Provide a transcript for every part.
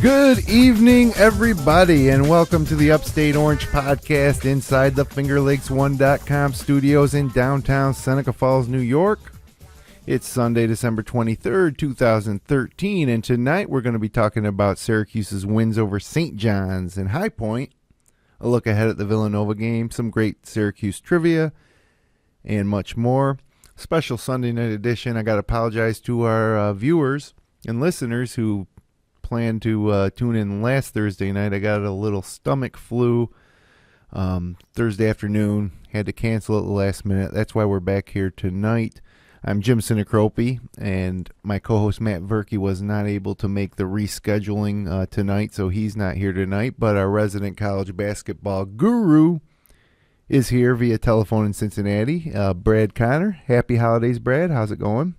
Good evening, everybody, and welcome to the Upstate Orange podcast inside the FingerLakes1.com studios in downtown Seneca Falls, New York. It's Sunday, December 23rd, 2013, and tonight we're going to be talking about Syracuse's wins over St. John's and High Point, a look ahead at the Villanova game, some great Syracuse trivia, and much more. Special Sunday night edition. I got to apologize to our viewers and listeners who planned to tune in last Thursday night. I got a little stomach flu Thursday afternoon. Had to cancel it at the last minute. That's why we're back here tonight. I'm Jim Sinacropi, and my co-host Matt Verke was not able to make the rescheduling tonight, so he's not here tonight. But our resident college basketball guru is here via telephone in Cincinnati. Brad Connor. Happy holidays, Brad. How's it going?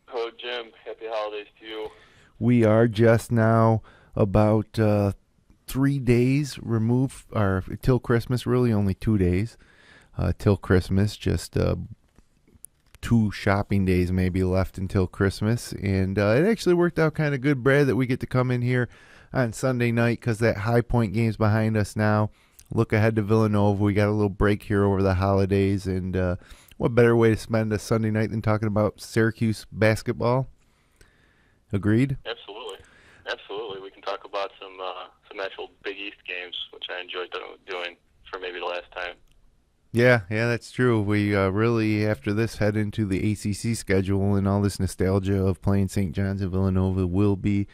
Hello, Jim. Happy holidays to you. We are just now about 3 days removed, or till Christmas, really only 2 days till Christmas, just 2 shopping days maybe left until Christmas. And it actually worked out kind of good, Brad, that we get to come in here on Sunday night because that High Point game's behind us now. Look ahead to Villanova. We got a little break here over the holidays, and what better way to spend a Sunday night than talking about Syracuse basketball? Agreed? Absolutely. We can talk about some actual Big East games, which I enjoyed doing for maybe the last time. Yeah, that's true. We really, after this, head into the ACC schedule, and all this nostalgia of playing St. John's and Villanova will be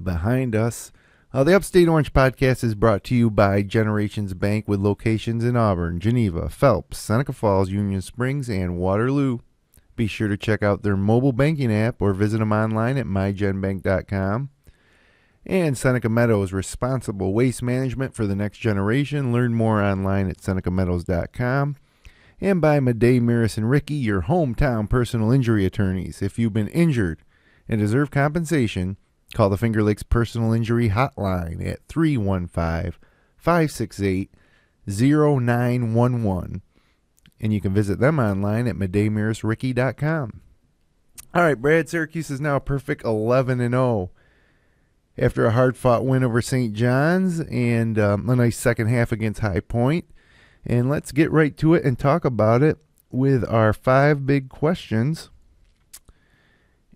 behind us. The Upstate Orange podcast is brought to you by Generations Bank with locations in Auburn, Geneva, Phelps, Seneca Falls, Union Springs, and Waterloo. Be sure to check out their mobile banking app or visit them online at mygenbank.com. And Seneca Meadows, responsible waste management for the next generation. Learn more online at senecameadows.com. And by Madej, Miris, and Ricky, your hometown personal injury attorneys. If you've been injured and deserve compensation, call the Finger Lakes Personal Injury Hotline at 315-568-0911. And you can visit them online at madejmirisricky.com. All right, Brad, Syracuse is now a perfect 11-0 after a hard-fought win over St. John's and a nice second half against High Point. And let's get right to it and talk about it with our 5 big questions.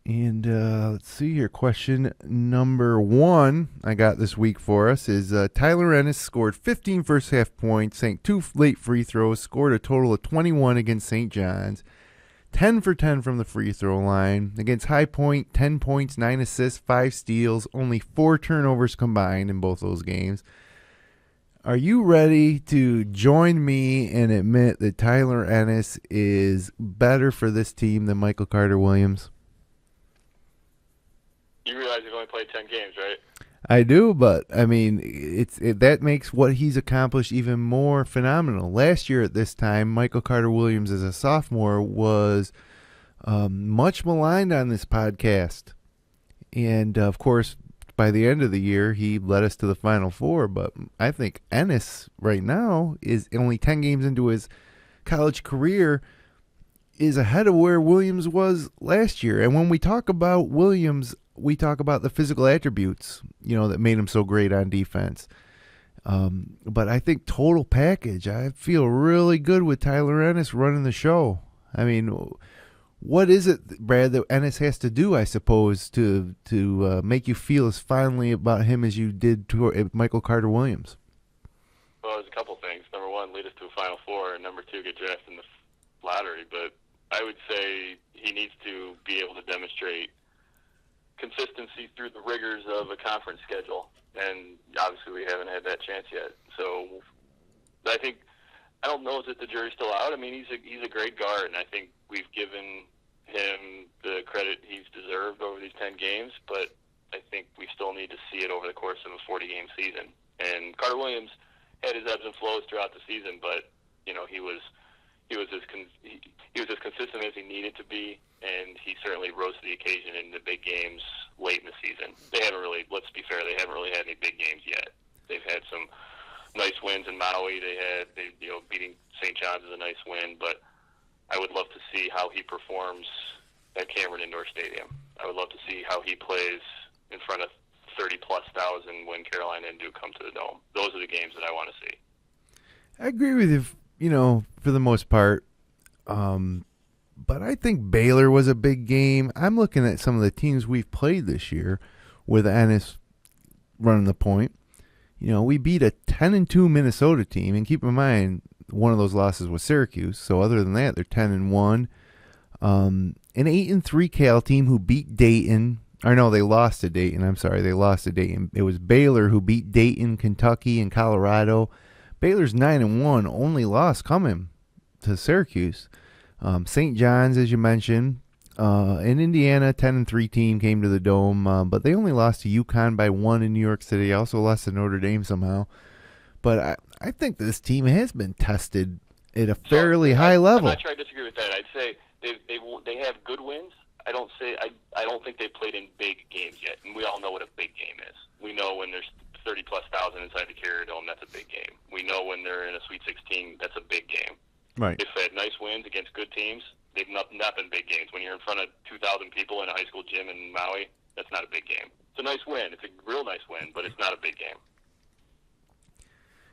And let's see here. Question number 1 I got this week for us is Tyler Ennis scored 15 first-half points, sank 2 late free throws, scored a total of 21 against St. John's, 10 for 10 from the free throw line. Against High Point, 10 points, 9 assists, 5 steals, only 4 turnovers combined in both those games. Are you ready to join me and admit that Tyler Ennis is better for this team than Michael Carter-Williams? You realize you've only played 10 games, right? I do, but I mean, that makes what he's accomplished even more phenomenal. Last year at this time, Michael Carter-Williams as a sophomore was much maligned on this podcast. And, of course, by the end of the year, he led us to the Final Four. But I think Ennis right now is only 10 games into his college career is ahead of where Williams was last year. And when we talk about Williams, we talk about the physical attributes, that made him so great on defense. But I think total package, I feel really good with Tyler Ennis running the show. I mean, what is it, Brad, that Ennis has to do, I suppose, to make you feel as fondly about him as you did to Michael Carter-Williams? Well, there's a couple things. Number 1, lead us to a Final Four, and number 2, get drafted in the lottery. But I would say he needs to be able to demonstrate consistency through the rigors of a conference schedule, and obviously we haven't had that chance yet. So I don't know that the jury's still out. I mean, he's a great guard, and I think we've given him the credit he's deserved over these 10 games, but I think we still need to see it over the course of a 40-game season. And Carter-Williams had his ebbs and flows throughout the season, but he was he was as consistent as he needed to be, and he certainly rose to the occasion in the big games late in the season. They haven't really, let's be fair, they haven't really had any big games yet. They've had some nice wins in Maui. Beating St. John's is a nice win, but I would love to see how he performs at Cameron Indoor Stadium. I would love to see how he plays in front of 30-plus thousand when Carolina and Duke come to the Dome. Those are the games that I want to see. I agree with you, for the most part. But I think Baylor was a big game. I'm looking at some of the teams we've played this year with Ennis running the point. We beat a 10-2 Minnesota team, and keep in mind one of those losses was Syracuse. So other than that, they're 10-1. An 8-3 Cal team who beat Dayton. Or no, they lost to Dayton. I'm sorry, they lost to Dayton. It was Baylor who beat Dayton, Kentucky, and Colorado. Baylor's 9-1, only loss coming to Syracuse. St. John's, as you mentioned, in Indiana, 10-3 team came to the Dome, but they only lost to UConn by 1 in New York City. Also lost to Notre Dame somehow. But I think this team has been tested at a fairly high level. I'm not sure I disagree with that. I'd say they have good wins. I don't think they've played in big games yet, and we all know what a big game is. We know when there's 30-plus thousand inside the Carrier Dome, that's a big game. We know when they're in a Sweet 16, that's a big game. Right. They've had nice wins against good teams. They've not been big games. When you're in front of 2,000 people in a high school gym in Maui, that's not a big game. It's a nice win. It's a real nice win, but it's not a big game.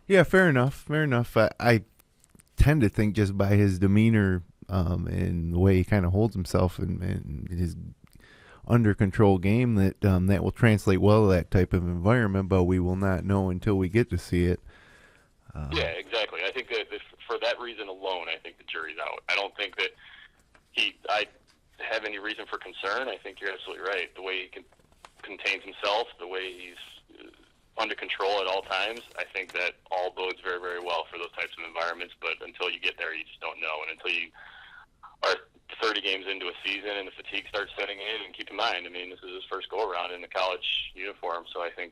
Yeah, fair enough. I tend to think just by his demeanor and the way he kind of holds himself and his under control game that that will translate well to that type of environment, but we will not know until we get to see it. Yeah, exactly. I think that for that reason alone, I think the jury's out. I don't think that I have any reason for concern. I think you're absolutely right. The way he contains himself, the way he's under control at all times, I think that all bodes very, very well for those types of environments. But until you get there, you just don't know. And until you are 30 games into a season and the fatigue starts setting in, and keep in mind, this is his first go-around in the college uniform. So I think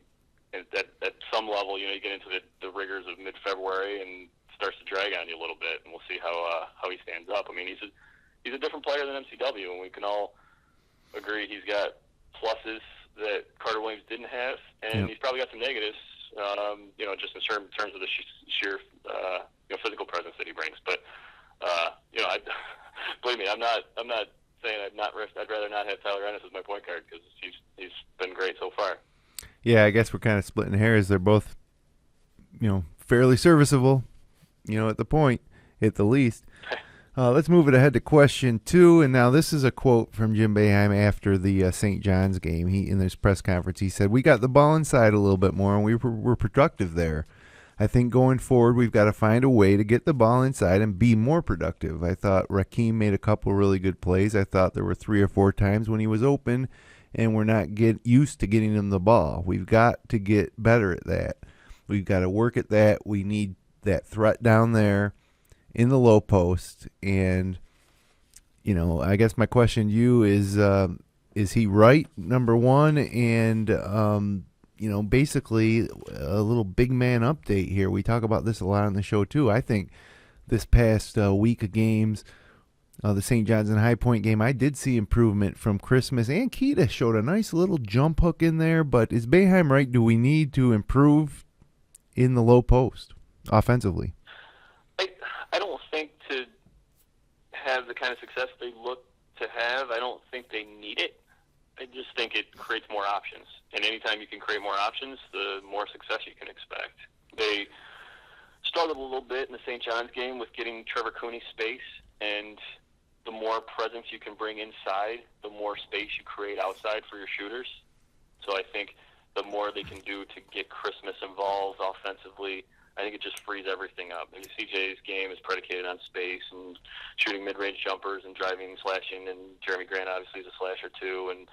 that at some level, you get into the rigors of mid-February and starts to drag on you a little bit, and we'll see how he stands up. He's a different player than MCW, and we can all agree he's got pluses that Carter Williams didn't have, and he's probably got some negatives, just in terms of the sheer physical presence that he brings. But believe me, I'm not saying I'd rather not have Tyler Ennis as my point guard because he's been great so far. Yeah, I guess we're kind of splitting hairs. They're both, fairly serviceable, at the point, at the least. Let's move it ahead to question 2. And now this is a quote from Jim Boeheim after the St. John's game. In this press conference, he said, "We got the ball inside a little bit more, and we're productive there. I think going forward, we've got to find a way to get the ball inside and be more productive. I thought Rakeem made a couple really good plays. I thought there were 3 or 4 times when he was open, and we're not used to getting him the ball. We've got to get better at that. We've got to work at that. We need that threat down there in the low post." And, I guess my question to you is he right, number one? And, basically a little big man update here. We talk about this a lot on the show too. I think this past week of games, the St. John's and High Point game, I did see improvement from Christmas, and Keita showed a nice little jump hook in there. But is Boeheim right? Do we need to improve in the low post offensively? I don't think to have the kind of success they look to have, I don't think they need it. I just think it creates more options. And anytime you can create more options, the more success you can expect. They struggled a little bit in the St. John's game with getting Trevor Cooney space, and the more presence you can bring inside, the more space you create outside for your shooters. So I think the more they can do to get Christmas involved offensively, I think it just frees everything up. I mean, CJ's game is predicated on space and shooting mid-range jumpers and driving and slashing, and Jeremy Grant obviously is a slasher too. And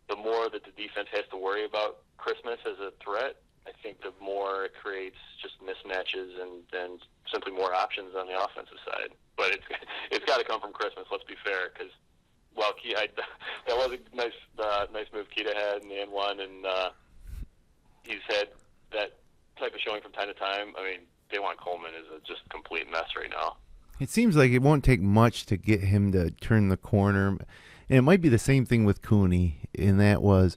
the more that the defense has to worry about Christmas as a threat, I think the more it creates just mismatches and then simply more options on the offensive side. But it's got to come from Christmas, let's be fair, because that was a nice move Keita had in the N1, and he's had that type of showing from time to time. I mean, Dajuan Coleman is just a complete mess right now. It seems like it won't take much to get him to turn the corner. And it might be the same thing with Cooney, and that was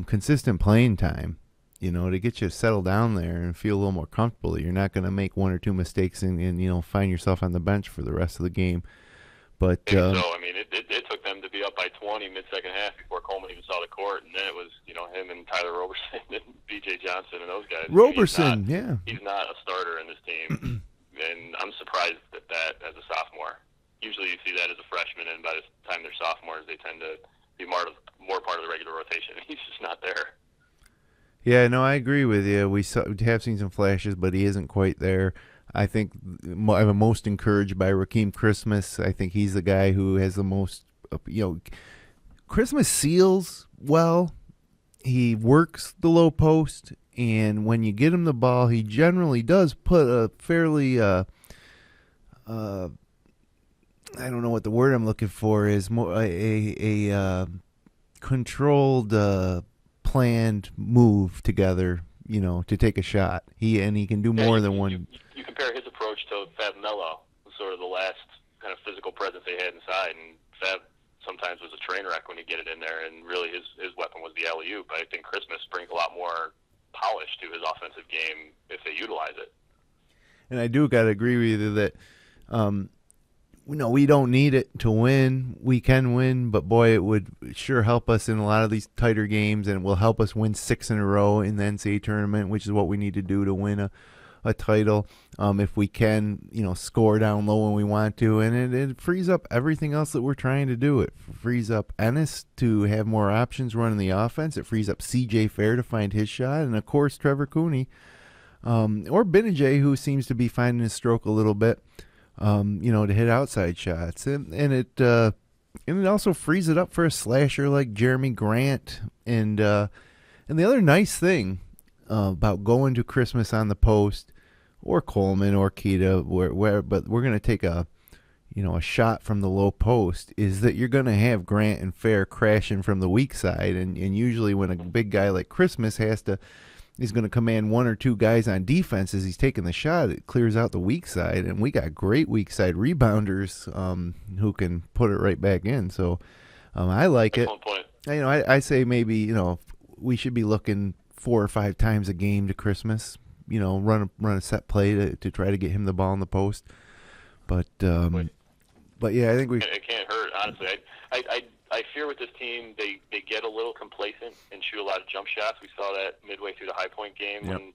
consistent playing time, to get you to settle down there and feel a little more comfortable. You're not going to make one or two mistakes and find yourself on the bench for the rest of the game. But I think so. I mean, it took them to be up by 20 mid-second half before Coleman even saw the court, and then it was, him and Tyler Roberson and B.J. Johnson and those guys. Roberson, He's not a starter in this team, and I'm surprised at that as a sophomore. Usually you see that as a freshman, and by the time they're sophomores, they tend to be more part of the regular rotation. He's just not there. Yeah, no, I agree with you. We have seen some flashes, but he isn't quite there. I think I'm most encouraged by Rakeem Christmas. I think he's the guy who has the most, Christmas seals well. He works the low post, and when you get him the ball, he generally does put a fairly, I don't know what the word I'm looking for is, more a controlled, planned move together, to take a shot. He can do more than one. You compare his approach to Fab Melo, sort of the last kind of physical presence they had inside, and Fab sometimes was a train wreck when he get it in there, and really his weapon was the alley-oop. But I think Christmas brings a lot more polish to his offensive game if they utilize it. And I do got to agree with you that we don't need it to win. We can win, but boy, it would sure help us in a lot of these tighter games, and it will help us win 6 in a row in the NCAA tournament, which is what we need to do to win a title. If we can, score down low when we want to, and it frees up everything else that we're trying to do. It frees up Ennis to have more options running the offense. It frees up C.J. Fair to find his shot, and of course Trevor Cooney, or Benajay, who seems to be finding his stroke a little bit. To hit outside shots, and it also frees it up for a slasher like Jeremy Grant, and the other nice thing about going to Christmas on the post, or Coleman or Keita, but we're going to take a shot from the low post, is that you're going to have Grant and Fair crashing from the weak side, and usually when a big guy like Christmas he's going to command one or two guys on defense as he's taking the shot, it clears out the weak side, and we got great weak side rebounders who can put it right back in. So I like it. Point. I say maybe we should be looking 4 or 5 times a game to Christmas. Run a set play to try to get him the ball in the post. But yeah, I think it can't hurt, honestly. I fear with this team they get a little complacent and shoot a lot of jump shots. We saw that midway through the High Point game when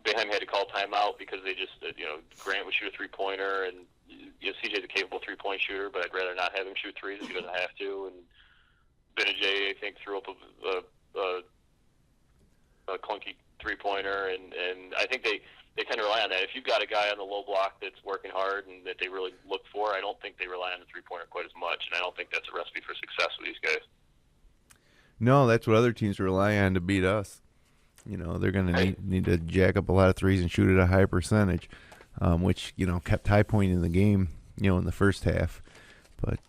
Boeheim had to call timeout because they just Grant would shoot a 3-pointer, and CJ's a capable 3-point shooter, but I'd rather not have him shoot threes if he doesn't have to. And Benajay, I think, threw up a clunky 3-pointer, and I think they tend to rely on that. If you've got a guy on the low block that's working hard and that they really look for, I don't think they rely on the 3-pointer quite as much, and I don't think that's a recipe for success with these guys. No, that's what other teams rely on to beat us. They're going to need to jack up a lot of threes and shoot at a high percentage, which, kept High Point in the game, in the first half. But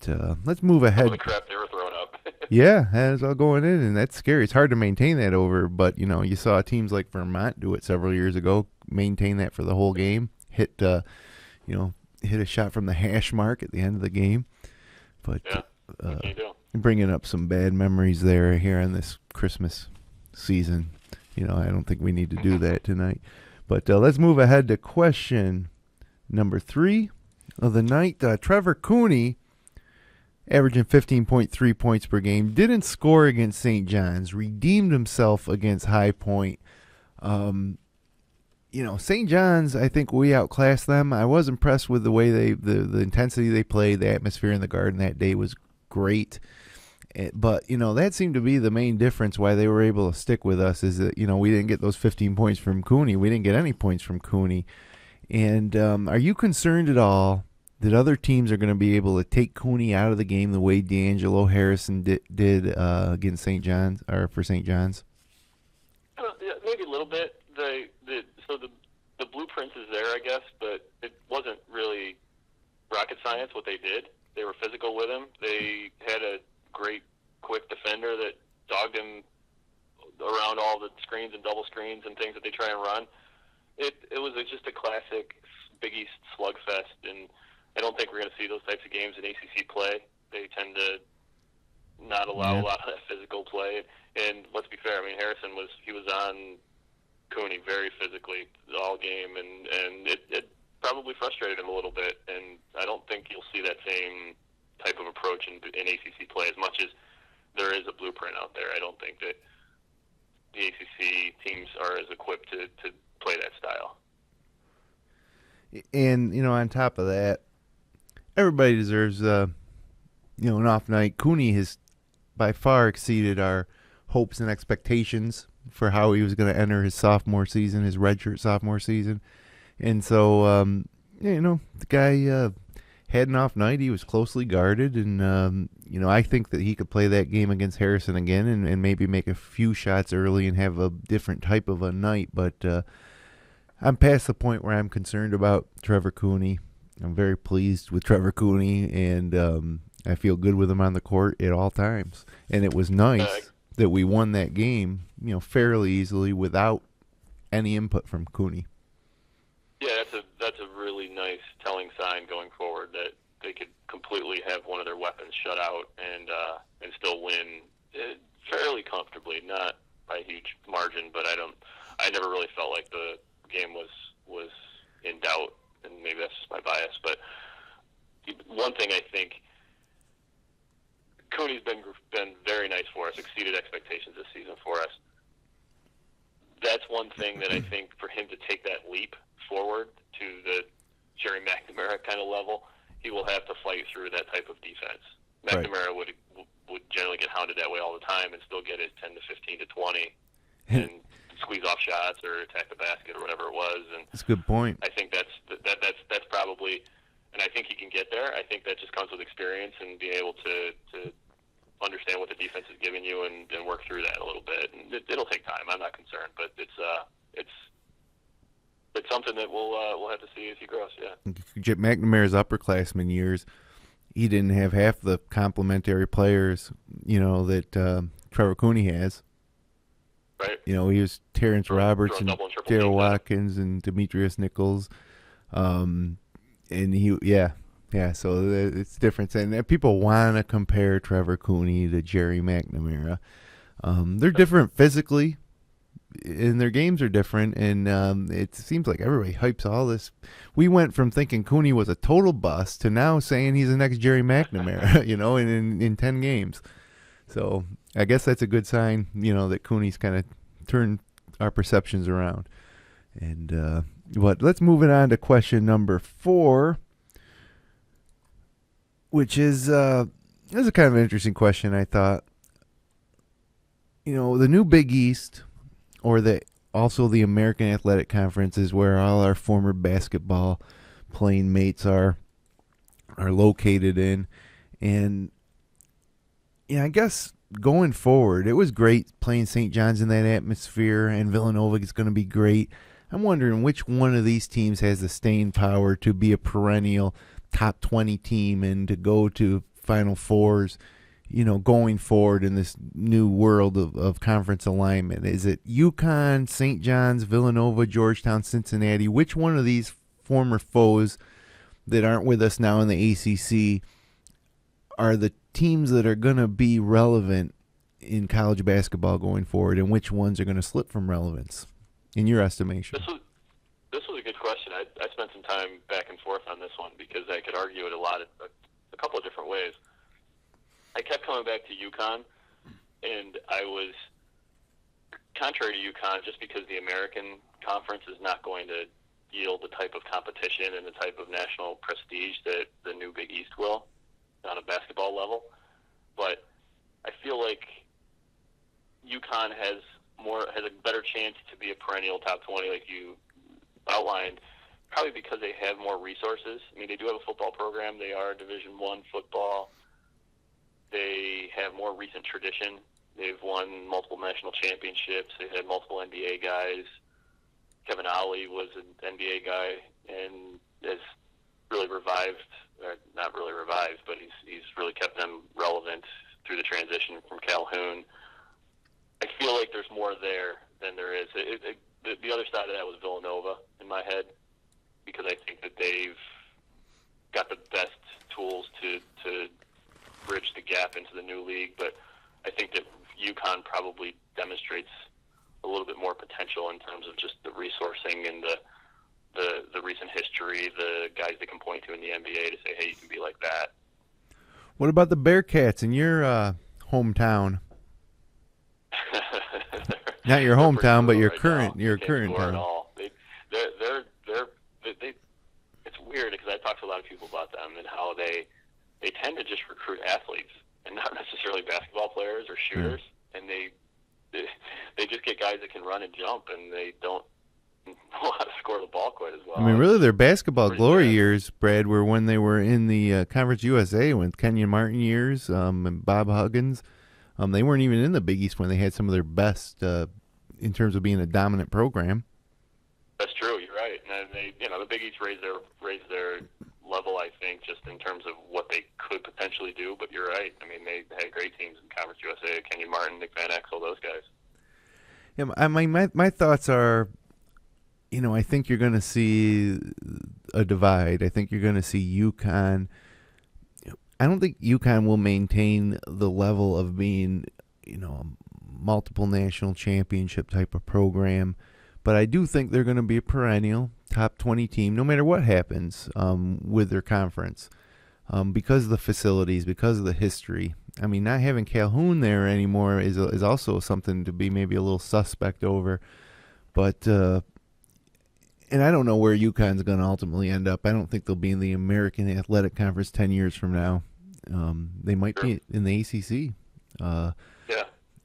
let's move ahead. Some of the crap they were throwing up. Yeah, that's all going in, and that's scary. It's hard to maintain that over, but, you saw teams like Vermont do it several years ago, maintain that for the whole game, hit a shot from the hash mark at the end of the game. But bringing up some bad memories there here on this Christmas season. I don't think we need to do that tonight. But let's move ahead to question number 3 of the night. Trevor Cooney, averaging 15.3 points per game, didn't score against St. John's, redeemed himself against High Point. St. John's, I think we outclassed them. I was impressed with the way the intensity they played. The atmosphere in the Garden that day was great. But, that seemed to be the main difference why they were able to stick with us, is that, we didn't get those 15 points from Cooney. We didn't get any points from Cooney. And are you concerned at all that other teams are going to be able to take Cooney out of the game the way D'Angelo Harrison did against St. John's, or for St. John's? Maybe a little bit. The blueprint is there, I guess, but it wasn't really rocket science what they did. They were physical with him. They had a great, quick defender that dogged him around all the screens and double screens and things that they try and run. It was just a classic Big East slugfest, and we're going to see those types of games in ACC play. They tend to not allow a lot of that physical play. And let's be fair, I mean, Harrison was on Cooney very physically all game, and it probably frustrated him a little bit. And I don't think you'll see that same type of approach in ACC play as much as there is a blueprint out there. I don't think that the ACC teams are as equipped to play that style. And, on top of that, everybody deserves, an off night. Cooney has by far exceeded our hopes and expectations for how he was going to enter his sophomore season, his redshirt sophomore season. And so, the guy had an off night. He was closely guarded, and, I think that he could play that game against Harrison again and maybe make a few shots early and have a different type of a night. But I'm past the point where I'm concerned about Trevor Cooney. I'm very pleased with Trevor Cooney, and I feel good with him on the court at all times. And it was nice that we won that game, fairly easily without any input from Cooney. Yeah, that's a really nice telling sign going forward that they could completely have one of their weapons shut out and still win fairly comfortably, not by a huge margin. But I never really felt like the game was in doubt, and maybe that's just my bias. But one thing I think. Cooney's been very nice for us, exceeded expectations this season for us. That's one thing that I think for him to take that leap forward to the Jerry McNamara kind of level, he will have to fight through that type of defense. McNamara would generally get hounded that way all the time and still get his 10 to 15 to 20 and squeeze off shots or attack the basket or whatever it was. And that's a good point. I think that's probably, and I think he can get there. I think that just comes with experience and being able to understand what the defense is giving you and work through that a little bit. And it'll take time. I'm not concerned, but it's something that we'll have to see as he grows. Yeah. McNamara's upperclassman years, he didn't have half the complementary players, that Trevor Cooney has. Right. He was Terrence Roberts and Daryl Watkins and Demetrius Nichols. And so it's different. And people want to compare Trevor Cooney to Jerry McNamara. They're different physically, and their games are different, and it seems like everybody hypes all this. We went from thinking Cooney was a total bust to now saying he's the next Jerry McNamara, in 10 games. So I guess that's a good sign, that Cooney's kind of turned our perceptions around. And but let's move it on to question number 4. Which is a kind of an interesting question, I thought. The new Big East, or also the American Athletic Conference, is where all our former basketball playing mates are located in. And I guess going forward, it was great playing St. John's in that atmosphere, and Villanova is going to be great. I'm wondering which one of these teams has the staying power to be a perennial top 20 team and to go to Final Fours, going forward in this new world of conference alignment. Is it UConn, St. John's, Villanova, Georgetown, Cincinnati? Which one of these former foes that aren't with us now in the ACC are the teams that are going to be relevant in college basketball going forward, and which ones are going to slip from relevance, in your estimation? This was a good question. I spent some time back and forth on this one because I could argue it a couple of different ways. I kept coming back to UConn, and I was contrary to UConn just because the American Conference is not going to yield the type of competition and the type of national prestige that the new Big East will on a basketball level. But I feel like UConn has a better chance to be a perennial top 20 like you outlined, probably because they have more resources. I mean, they do have a football program. They are Division I football. They have more recent tradition. They've won multiple national championships. They've had multiple NBA guys. Kevin Ollie was an NBA guy and has really revived, or not really revived, but he's really kept them relevant through the transition from Calhoun. I feel like there's more there than there is. The other side of that was Villanova in my head, because I think that they've got the best the NBA to say, hey, you can be like that. What about the Bearcats in your hometown? Not your hometown, but your current town. It's weird because I talked to a lot of people about them and how they tend to just recruit athletes and not necessarily basketball players or shooters, and they just get guys that can run and jump, and they don't know how to score the ball quite as well. I mean, really, their basketball glory years, Brad, were when they were in the Conference USA with Kenyon Martin years and Bob Huggins. They weren't even in the Big East when they had some of their best in terms of being a dominant program. That's true. You're right. And the Big East raised their level, I think, just in terms of what they could potentially do. But you're right. I mean, they had great teams in Conference USA: Kenyon Martin, Nick Van Exel, those guys. Yeah, I mean, my thoughts are, I think you're going to see a divide. I think you're going to see UConn. I don't think UConn will maintain the level of being, a multiple national championship type of program. But I do think they're going to be a perennial top 20 team, no matter what happens with their conference, because of the facilities, because of the history. I mean, not having Calhoun there anymore is also something to be maybe a little suspect over. But and I don't know where UConn's going to ultimately end up. I don't think they'll be in the American Athletic Conference 10 years from now. They might be in the ACC. Yeah.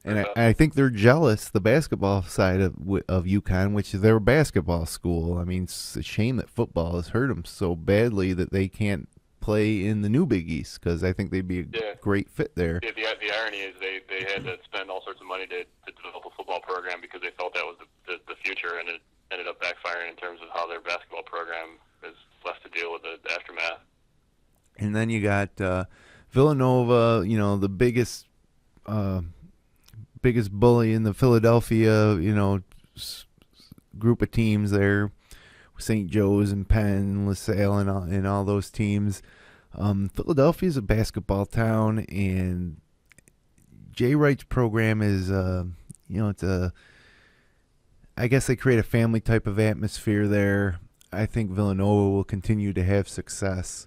And I think they're jealous, the basketball side of UConn, which is their basketball school. I mean, it's a shame that football has hurt them so badly that they can't play in the new Big East, because I think they'd be a great fit there. Yeah, the irony is they had to spend all sorts of money to develop a football program because they felt that was the future, and it ended up backfiring in terms of how their basketball program is left to deal with the aftermath. And then you got Villanova, the biggest bully in the Philadelphia, group of teams there, St. Joe's and Penn and LaSalle and all those teams. Philadelphia's a basketball town, and Jay Wright's program is, I guess they create a family type of atmosphere there. I think Villanova will continue to have success.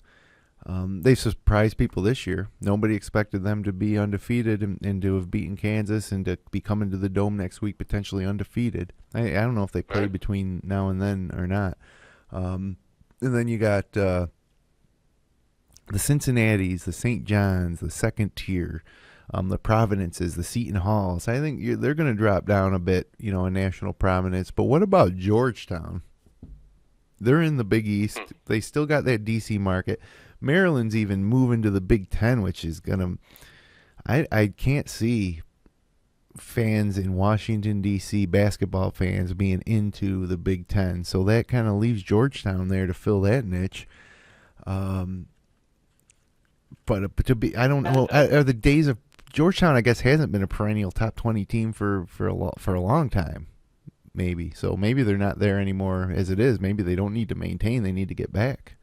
They surprised people this year. Nobody expected them to be undefeated and to have beaten Kansas and to be coming to the Dome next week potentially undefeated. I don't know if they play between now and then or not. And then you got the Cincinnatis, the St. John's, the second tier, the Providences, the Seton Halls. I think they're going to drop down a bit, in national prominence. But what about Georgetown? They're in the Big East. They still got that D.C. market. Maryland's even moving to the Big Ten, which is going to – I can't see fans in Washington, D.C., basketball fans being into the Big Ten. So that kind of leaves Georgetown there to fill that niche. But to be – I don't know. Are the days of – Georgetown, I guess, hasn't been a perennial top 20 team for a long time. Maybe. So maybe they're not there anymore as it is. Maybe they don't need to maintain. They need to get back.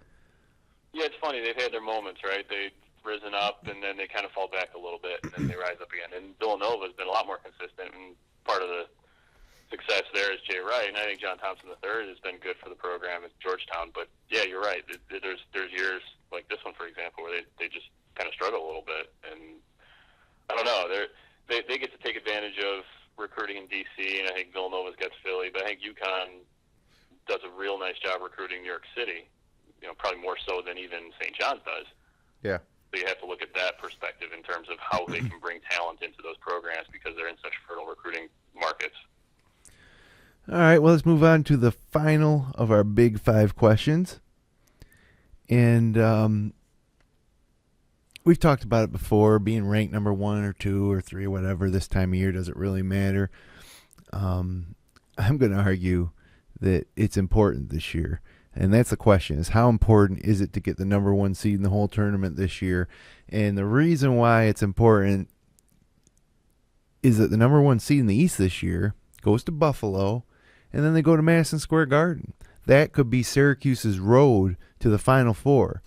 Yeah, it's funny. They've had their moments, right? They've risen up, and then they kind of fall back a little bit, and then they rise up again. And Villanova has been a lot more consistent, and part of the success there is Jay Wright, and I think John Thompson III has been good for the program at Georgetown. But, yeah, you're right. There's years like this one, for example, where they just kind of struggle a little bit. And I don't know. They get to take advantage of recruiting in D.C., and I think Villanova's got Philly, but I think UConn does a real nice job recruiting New York City, probably more so than even St. John's does. Yeah. So you have to look at that perspective in terms of how they can bring talent into those programs because they're in such fertile recruiting markets. All right, well, let's move on to the final of our big 5 questions. And we've talked about it before, being ranked number 1 or 2 or 3 or whatever this time of year doesn't really matter. I'm going to argue that it's important this year. And that's the question, is how important is it to get the number 1 seed in the whole tournament this year? And the reason why it's important is that the number 1 seed in the East this year goes to Buffalo, and then they go to Madison Square Garden. That could be Syracuse's road to the Final Four.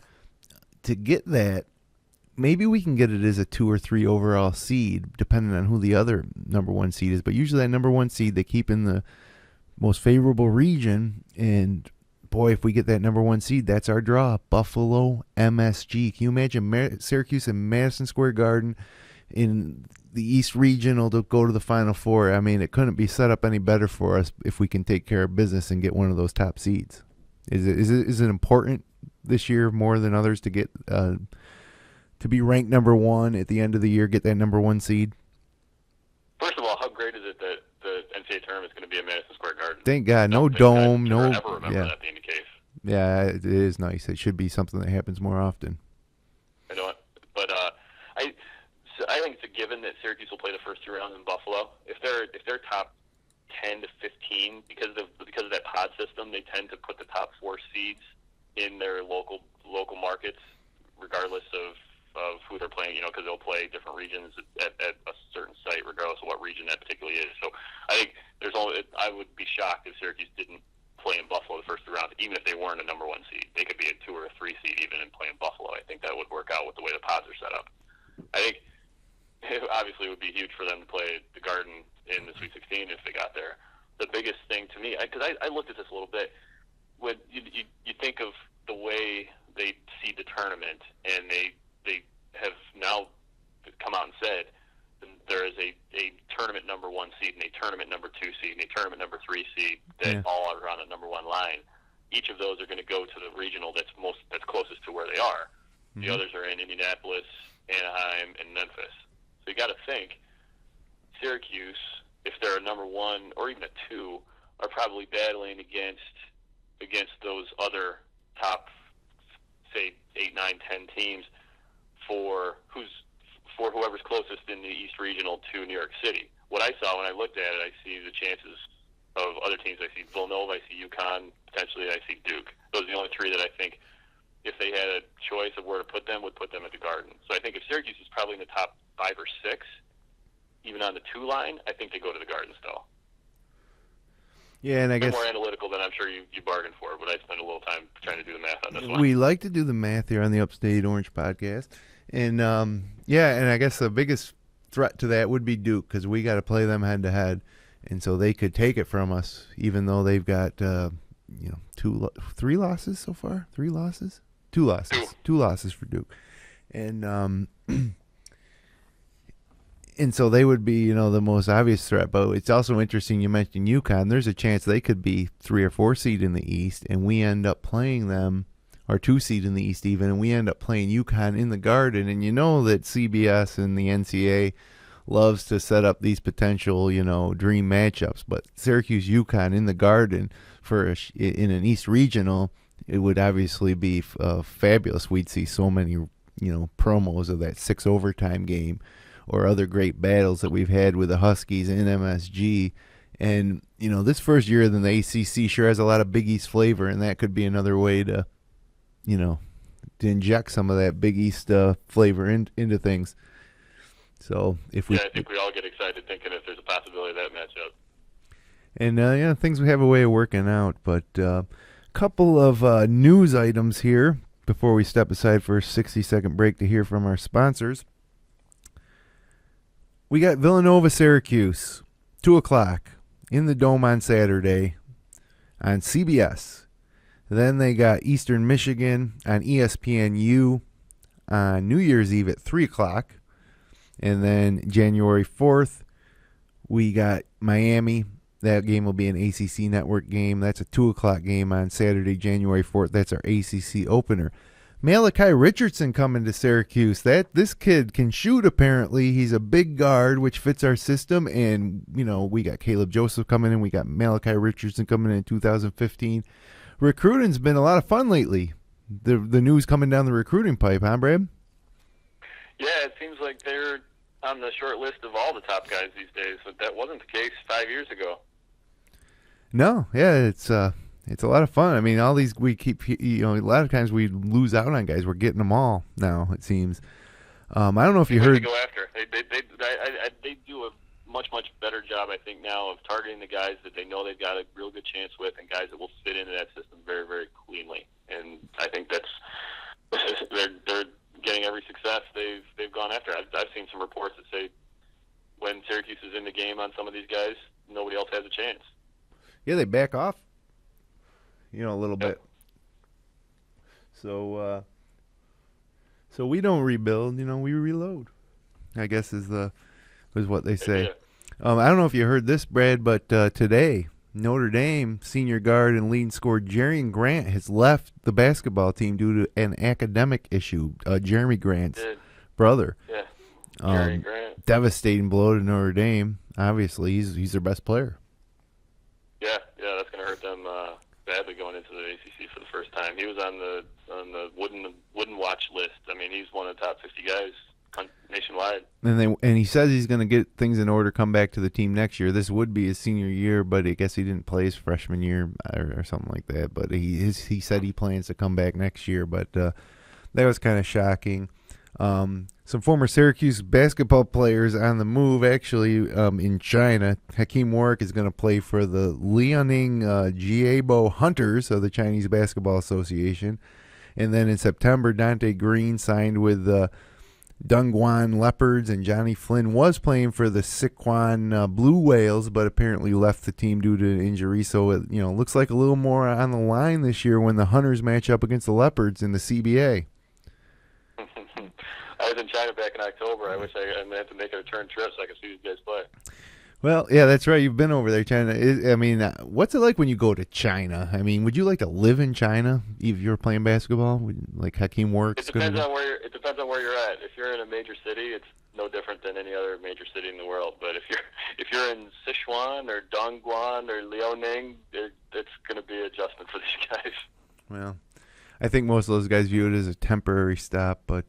To get that, maybe we can get it as a 2 or 3 overall seed, depending on who the other number 1 seed is. But usually that number 1 seed they keep in the most favorable region, and boy, if we get that number 1 seed, that's our draw. Buffalo, MSG. Can you imagine Syracuse and Madison Square Garden in the East Regional to go to the Final Four? I mean, it couldn't be set up any better for us if we can take care of business and get one of those top seeds. Is it important this year more than others to get to be ranked number 1 at the end of the year, get that number 1 seed? First of all, how great is it that the NCAA tournament is going to be at Madison Square Garden? Thank God, no dome, no. I ever remember that being the case. Yeah, it is nice. It should be something that happens more often. I know it, but I think it's a given that Syracuse will play the first 2 rounds in Buffalo. If they're top 10 to 15, because of that pod system, they tend to put the top 4 seeds in their local markets, regardless of who they're playing, because they'll play different regions at a certain site, regardless of what region that particularly is. So I think I would be shocked if Syracuse didn't play in Buffalo the first 3 rounds, even if they weren't a number 1 seed. They could be a 2 or a 3 seed even and play in Buffalo. I think that would work out with the way the pods are set up. I think obviously it would be huge for them to play the Garden in the Sweet 16 if they got there. The biggest thing to me, because I looked at this a little bit, when you think of the way they seed the tournament, and they have now come out and said there is a tournament number 1 seed and a tournament number 2 seed and a tournament number 3 seed that all are on a number 1 line. Each of those are going to go to the regional that's closest to where they are. Mm-hmm. The others are in Indianapolis, Anaheim, and Memphis. So you got to think Syracuse, if they're a number 1 or even a 2, are probably battling against those other top, say, 8, 9, 10 teams for whoever's closest in the East Regional to New York City. What I saw when I looked at it, I see the chances of other teams. I see Villanova, I see UConn, potentially I see Duke. Those are the only 3 that I think, if they had a choice of where to put them, would put them at the Garden. So I think if Syracuse is probably in the top 5 or 6, even on the 2 line, I think they go to the Garden still. Yeah, and I guess more analytical than I'm sure you bargained for, but I spent a little time trying to do the math on this one. We like to do the math here on the Upstate Orange podcast. And, and I guess the biggest threat to that would be Duke, because we got to play them head-to-head. And so they could take it from us, even though they've got, 3 losses so far? 3 losses? 2 losses. 2 losses for Duke. And and so they would be, the most obvious threat. But it's also interesting you mentioned UConn. There's a chance they could be 3 or 4 seed in the East, and we end up playing them, or 2 seed in the East even, and we end up playing UConn in the Garden. And you know that CBS and the NCAA loves to set up these potential, dream matchups. But Syracuse-UConn in the Garden in an East Regional, it would obviously be fabulous. We'd see so many, promos of that 6 overtime game or other great battles that we've had with the Huskies and MSG. And, this first year in the ACC sure has a lot of Big East flavor, and that could be another way to, to inject some of that Big East flavor into things. So I think we all get excited thinking if there's a possibility of that matchup. And, things we have a way of working out. But a couple of news items here before we step aside for a 60-second break to hear from our sponsors. We got Villanova, Syracuse, 2 o'clock in the Dome on Saturday on CBS. Then they got Eastern Michigan on ESPNU on New Year's Eve at 3 o'clock. And then January 4th, we got Miami. That game will be an ACC Network game. That's a 2 o'clock game on Saturday, January 4th. That's our ACC opener. Malachi Richardson coming to Syracuse. This kid can shoot, apparently. He's a big guard, which fits our system. And, we got Caleb Joseph coming in. We got Malachi Richardson coming in 2015. Recruiting's been a lot of fun lately. The news coming down the recruiting pipe, huh, Brad? Yeah, it seems like they're on the short list of all the top guys these days, but that wasn't the case 5 years ago. No, yeah, it's a lot of fun. I mean, all these we keep, a lot of times we lose out on guys. We're getting them all now, it seems. I don't know if you heard. They go after. They do a much better job, I think, now of targeting the guys that they know they've got a real good chance with, and guys that will fit into that system very, very cleanly. And I think they're getting every success they've gone after. I've seen some reports that say when Syracuse is in the game on some of these guys, nobody else has a chance. Yeah, they back off. a little bit. So we don't rebuild, we reload, I guess is what they say. Yeah. I don't know if you heard this, Brad, but today Notre Dame senior guard and leading scorer Jerry Grant has left the basketball team due to an academic issue. Jeremy Grant's brother. Yeah. Jerry Grant. Devastating blow to Notre Dame. Obviously, he's their best player. Yeah, that's going to hurt them badly going into the ACC for the first time. He was on the wooden watch list. I mean, he's one of the top 50 guys nationwide. And he says he's going to get things in order, come back to the team next year. This would be his senior year, but I guess he didn't play his freshman year or something like that. But he said he plans to come back next year. But that was kind of shocking. Some former Syracuse basketball players on the move, actually, in China. Hakeem Warwick is going to play for the Liaoning Jiabo Hunters of the Chinese Basketball Association. And then in September, Dante Green signed with Dongguan Leopards, and Johnny Flynn was playing for the Sichuan Blue Whales, but apparently left the team due to an injury. So it looks like a little more on the line this year when the Hunters match up against the Leopards in the CBA. I was in China back in October. I wish I had to make a return trip so I could see these guys play. Well, yeah, that's right. You've been over there, China. What's it like when you go to China? I mean, would you like to live in China if you were playing basketball? Like Hakeem Warwick's? It depends on where you're at. If you're in a major city, it's no different than any other major city in the world. But if you're in Sichuan or Dongguan or Liaoning, it's going to be an adjustment for these guys. Well, I think most of those guys view it as a temporary stop, but.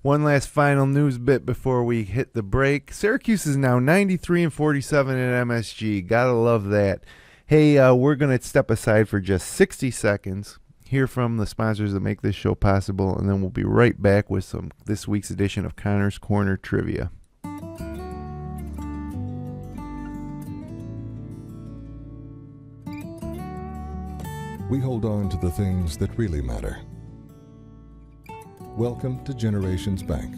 One last final news bit before we hit the break. Syracuse is now 93-47 at MSG. Gotta love that. Hey, we're going to step aside for just 60 seconds, hear from the sponsors that make this show possible, and then we'll be right back with this week's edition of Connor's Corner Trivia. We hold on to the things that really matter. Welcome to Generations Bank.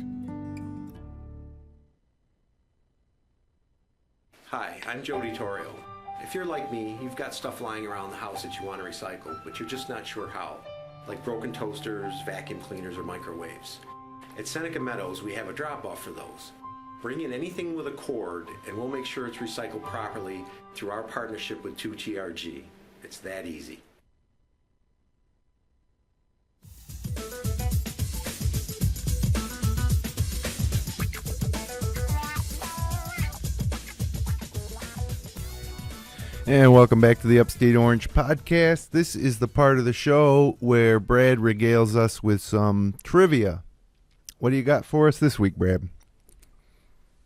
Hi, I'm Jody Torrio. If you're like me, you've got stuff lying around the house that you want to recycle, but you're just not sure how, like broken toasters, vacuum cleaners, or microwaves. At Seneca Meadows, we have a drop-off for those. Bring in anything with a cord, and we'll make sure it's recycled properly through our partnership with 2TRG. It's that easy. And welcome back to the Upstate Orange podcast. This is the part of the show where Brad regales us with some trivia. What do you got for us this week, Brad?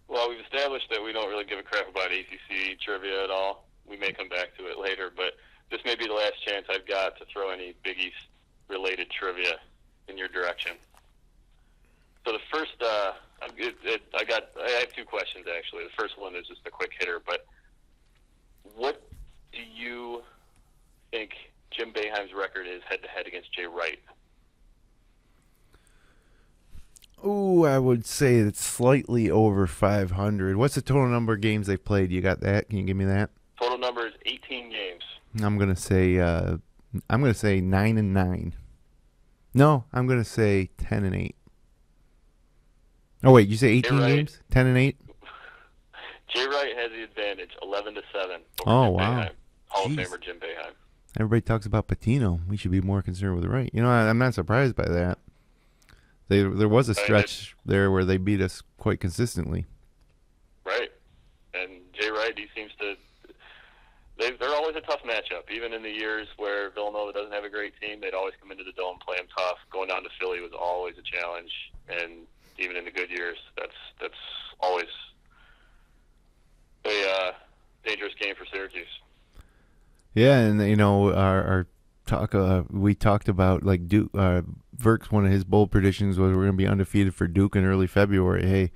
Well, we've established that we don't really give a crap about ACC trivia at all. We may come back to it later, but this may be the last chance I've got to throw any Big East-related trivia in your direction. So the first, I have two questions, actually. The first one is just a quick hitter, but what do you think Jim Boeheim's record is head-to-head against Jay Wright? Ooh, I would say it's slightly over 500. What's the total number of games they've played? You got that? Can you give me that? Total number is 18 games. I'm gonna say 9-9. No, I'm gonna say 10-8. Oh wait, you say 18 games? 10-8? Jay Wright has the advantage, 11-7. Oh, Jim wow. Boeheim, Hall Jeez. of Famer Jim Boeheim. Everybody talks about Patino. We should be more concerned with Wright. I'm not surprised by that. There was a stretch there where they beat us quite consistently. Right. And Jay Wright, he seems to... They're always a tough matchup. Even in the years where Villanova doesn't have a great team, they'd always come into the Dome and play them tough. Going down to Philly was always a challenge. And even in the good years, that's always a dangerous game for Syracuse. Yeah, and our talk. We talked about like Duke. Verk's one of his bold predictions was we're going to be undefeated for Duke in early February. Hey,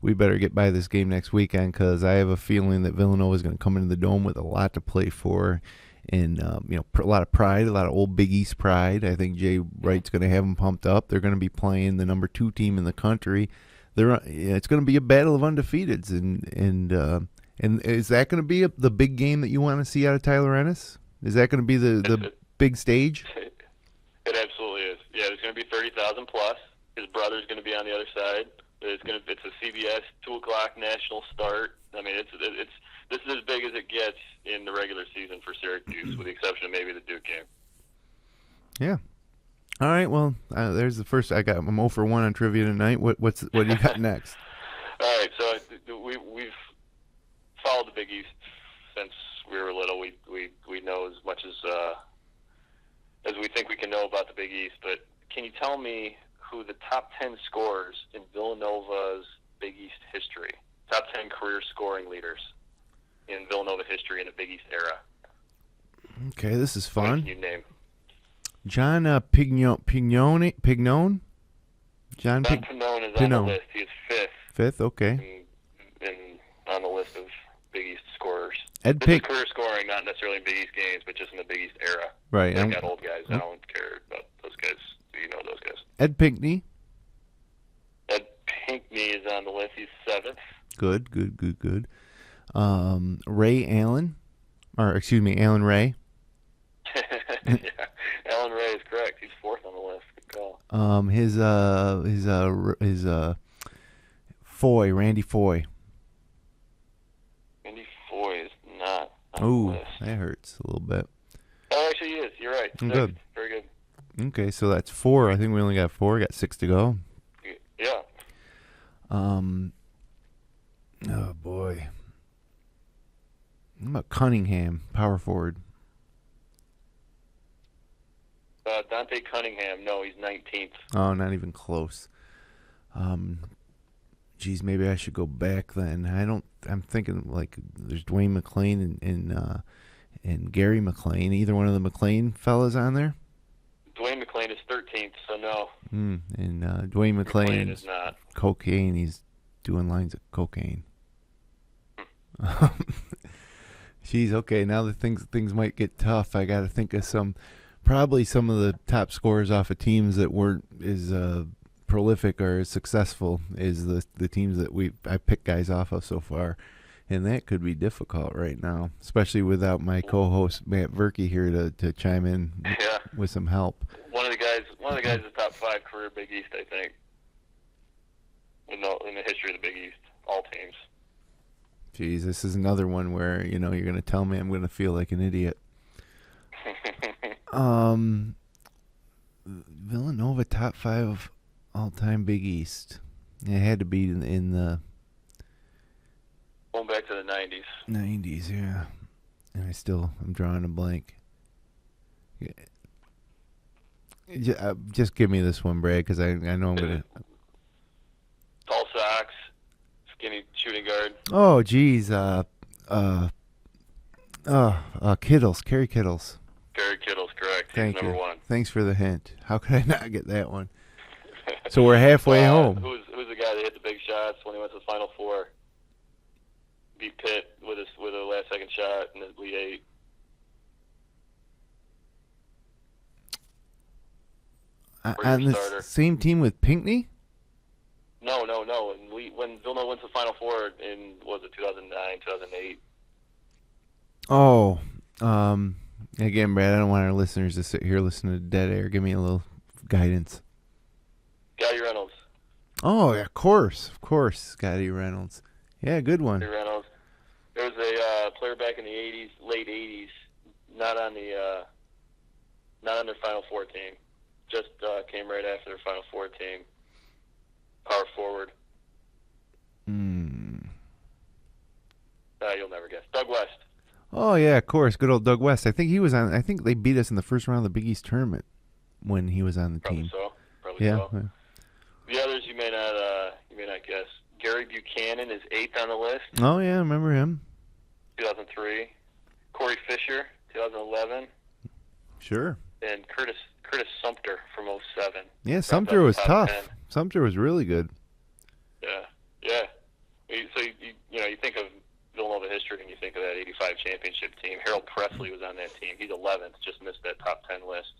we better get by this game next weekend because I have a feeling that Villanova is going to come into the Dome with a lot to play for, and a lot of pride, a lot of old Big East pride. I think Jay Wright's going to have them pumped up. They're going to be playing the number 2 team in the country. It's going to be a battle of undefeateds, and is that going to be the big game that you want to see out of Tyler Ennis? Is that going to be the big stage? It absolutely is. Yeah, there's going to be 30,000 plus. His brother's going to be on the other side. It's a CBS 2:00 national start. I mean, this is as big as it gets in the regular season for Syracuse, with the exception of maybe the Duke game. Yeah. All right. Well, there's the first. I'm 0 for 1 on trivia tonight. What do you got next? All right. So we've followed the Big East since we were little. We know as much as we think we can know about the Big East. But can you tell me who the top 10 scorers in Villanova's Big East history, top 10 career scoring leaders in Villanova history in the Big East era? Okay, this is fun. What can you name? John Pignone? John Pignone is on the list. He is fifth, okay. On the list of Big East scorers. This is career scoring, not necessarily in Big East games, but just in the Big East era. Right. They got old guys. I don't care about those guys. You know those guys. Ed Pinckney. Ed Pinckney is on the list. He's 7th. Good. Ray Allen. Alan Ray. Yeah. Alan Ray is correct. He's 4th on the list. Good call. His Foy, Randy Foy. Randy Foy is not on the list. That hurts a little bit. Oh, actually, he is. You're right. Good. Very good. Okay, so that's 4. I think we only got 4. Got 6 to go. Yeah. Oh boy. What about Cunningham, power forward? Dante Cunningham. No, he's 19th. Oh, not even close. Geez, maybe I should go back then. I'm thinking like there's Dwayne McClain and Gary McClain. Either one of the McClain fellas on there? Dwayne McClain is 13th, so no. And Dwayne McClain is not. Cocaine. He's doing lines of cocaine. Jeez, okay. Now that things might get tough. I got to think of probably some of the top scorers off of teams that weren't as prolific or as successful as the teams that I picked guys off of so far. And that could be difficult right now, especially without my co-host Matt Verke here to chime in with some help. One of the guys is top 5 career Big East, I think, in the history of the Big East, all teams. Jeez, this is another one where you're going to tell me I'm going to feel like an idiot. Villanova top 5 all-time Big East. It had to be in the going back to the 90s. 90s, yeah. And I'm drawing a blank. Just give me this one, Brad, because I know I'm going to... Tall socks, skinny shooting guard. Oh, geez. Kittles, Kerry Kittles. Kerry Kittles, correct. Thank He's you. number 1. Thanks for the hint. How could I not get that one? So we're halfway home. Who's the guy that hit the big shots when he went to the Final Four? Beat Pitt with a last-second shot in the Elite Eight. On the same team with Pinckney? No. When Villanova went to the Final Four in, was it 2009, 2008? Oh, again, Brad, I don't want our listeners to sit here listening to dead air. Give me a little guidance. Scotty Reynolds. Oh, yeah, of course, Scotty Reynolds. Yeah, good one. Scotty Reynolds. There was a player back in the late 80s, not on their Final Four team. Just came right after their Final Four team. Power forward. You'll never guess. Doug West. Oh yeah, of course, good old Doug West. I think he was on. I think they beat us in the first round of the Big East tournament when he was on the team. Probably so. The others you may not guess. Gary Buchanan is 8th on the list. Oh yeah, I remember him. 2003. Corey Fisher, 2011. Sure. And Curtis Sumter from 2007. Yeah, Sumter was tough. 10. Sumter was really good. Yeah. So you think of Villanova history and you think of that 85 championship team. Harold Presley was on that team. He's 11th, just missed that top 10 list.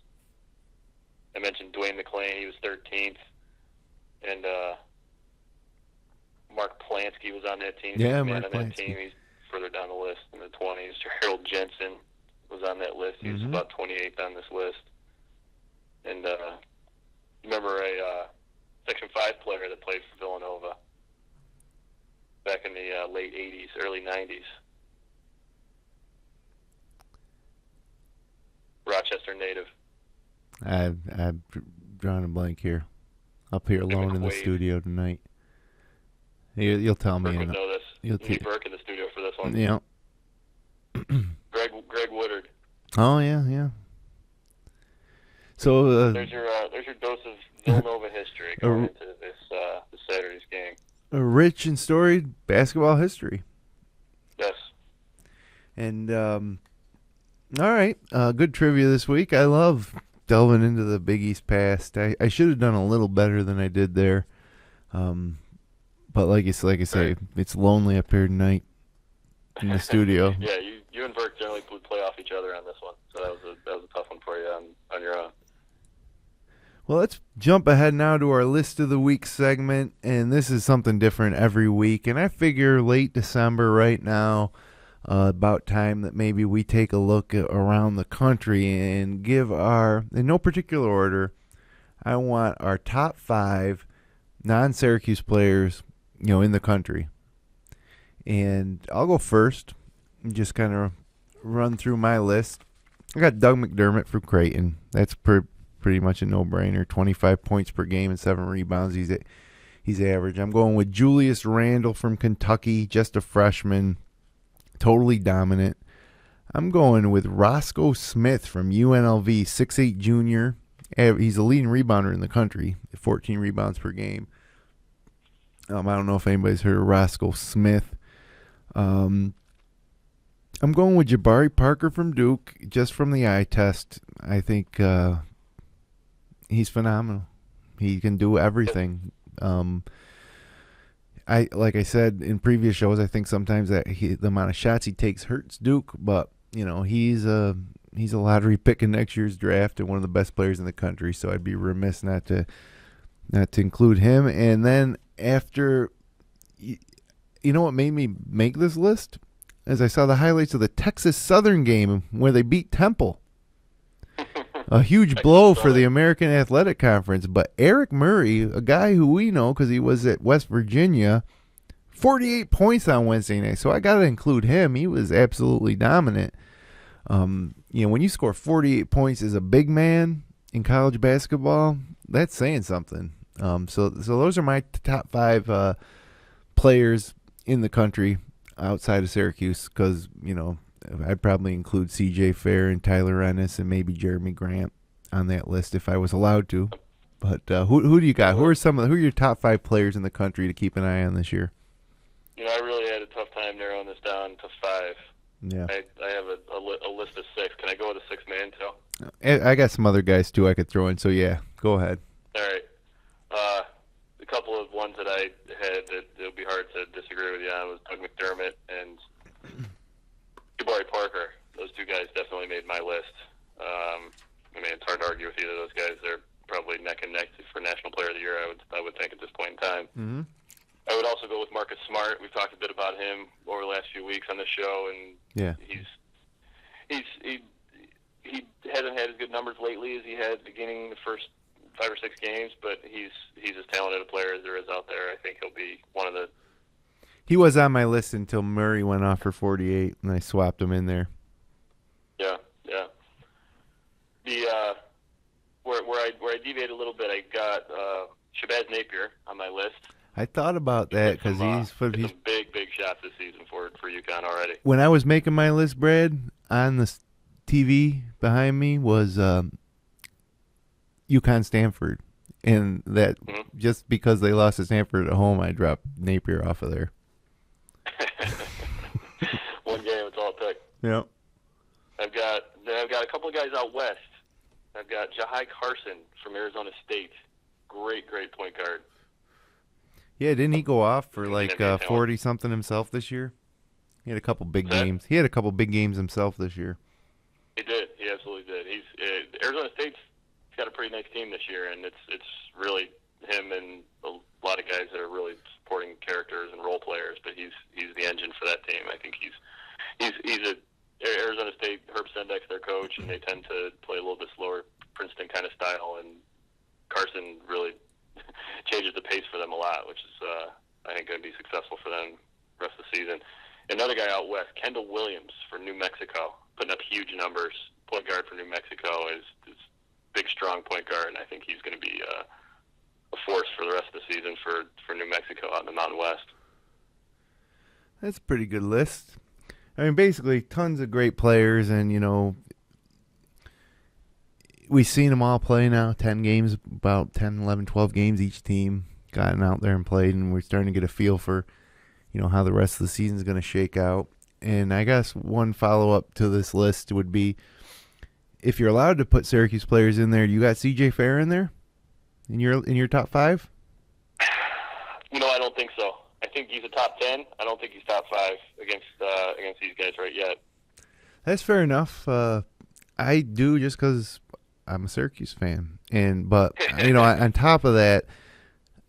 I mentioned Dwayne McClain, he was 13th. And Mark Plansky was on that team. Yeah, Mark Plansky. That team. He's further down the list in the 20s. Harold Jensen was on that list. He was about 28th on this list. And remember a Section 5 player that played for Villanova back in the late 80s, early 90s. Rochester native. I've drawn a blank here. Up here alone in the studio tonight. You'll tell me. Burke would know this. You need Burke in the studio for this one. Yeah. Greg Woodard. Oh yeah. So there's your dose of Villanova history going into this Saturday's game. A rich and storied basketball history. Yes. And all right, good trivia this week. I love delving into the Big East past. I should have done a little better than I did there, but like I say, it's lonely up here tonight in the studio. Yeah, you and Burke generally would play off each other on this one, so that was a tough one for you on your own. Well, let's jump ahead now to our List of the Week segment, and this is something different every week. And I figure late December right now, about time that maybe we take a look around the country and give in no particular order, I want our top 5 non-Syracuse players, in the country. And I'll go first and just kind of run through my list. I got Doug McDermott from Creighton. That's pretty much a no-brainer. 25 points per game and 7 rebounds. He's average. I'm going with Julius Randle from Kentucky, just a freshman, totally dominant. I'm going with Roscoe Smith from UNLV, 6'8" junior. He's a leading rebounder in the country, 14 rebounds per game. I don't know if anybody's heard of Roscoe Smith. I'm going with Jabari Parker from Duke, just from the eye test. I think he's phenomenal. He can do everything. Like I said in previous shows, I think sometimes that the amount of shots he takes hurts Duke, but he's a lottery pick in next year's draft and one of the best players in the country. So I'd be remiss not to include him. And then after, what made me make this list? As I saw the highlights of the Texas Southern game where they beat Temple. A huge blow for the American Athletic Conference. But Eric Murray, a guy who we know because he was at West Virginia, 48 points on Wednesday night. So I got to include him. He was absolutely dominant. When you score 48 points as a big man in college basketball, that's saying something. So those are my top 5 players in the country outside of Syracuse because, I'd probably include C.J. Fair and Tyler Ennis and maybe Jeremy Grant on that list if I was allowed to. But who do you got? Who are your top 5 players in the country to keep an eye on this year? I really had a tough time narrowing this down to 5. Yeah. I have a list of 6. Can I go with a 6 man too? I got some other guys too I could throw in. So yeah, go ahead. All right. A couple of ones that I had that it would be hard to disagree with you on was Doug McDermott and Jabari Parker. Those 2 guys definitely made my list. It's hard to argue with either of those guys. They're probably neck and neck for National Player of the Year, I would think, at this point in time. Mm-hmm. I would also go with Marcus Smart. We've talked a bit about him over the last few weeks on the show, and yeah, he hasn't had as good numbers lately as he had at the beginning of the first 5 or 6 games, but he's as talented a player as there is out there. I think he'll be one of the... He was on my list until Murray went off for 48, and I swapped him in there. Yeah. The where I deviated a little bit, I got Shabazz Napier on my list. I thought about that because he's some big shots this season for UConn already. When I was making my list, Brad, on the TV behind me was UConn Stanford, and that just because they lost to Stanford at home, I dropped Napier off of there. One game, it's all it took. Yep. I've got a couple of guys out west. I've got Jahai Carson from Arizona State. Great point guard. Yeah, didn't he go off for like 40-something himself this year? He had a couple big games. He had a couple big games himself this year. He did. He absolutely did. Arizona State's got a pretty nice team this year, and it's really him and a lot of guys that are really supporting characters and role players. But he's the engine for that team. I think he's Arizona State, Herb Sendek's their coach, and they tend to play a little bit slower Princeton kind of style, and Carson really changes the pace for them a lot, which is, I think, going to be successful for them the rest of the season. Another guy out west, Kendall Williams for New Mexico, putting up huge numbers. Point guard for New Mexico is big, strong point guard, and I think he's going to be a force for the rest of the season for New Mexico out in the Mountain West. That's a pretty good list. I mean, basically, tons of great players, and, we've seen them all play now, 10 games, about 10, 11, 12 games each team, gotten out there and played, and we're starting to get a feel for, how the rest of the season is going to shake out. And I guess one follow-up to this list would be, if you're allowed to put Syracuse players in there, you got C.J. Fair in there in your top 5? I don't think so. I think he's a top 10. I don't think he's top 5 against these guys right yet. That's fair enough. I do, just because I'm a Syracuse fan, but on top of that,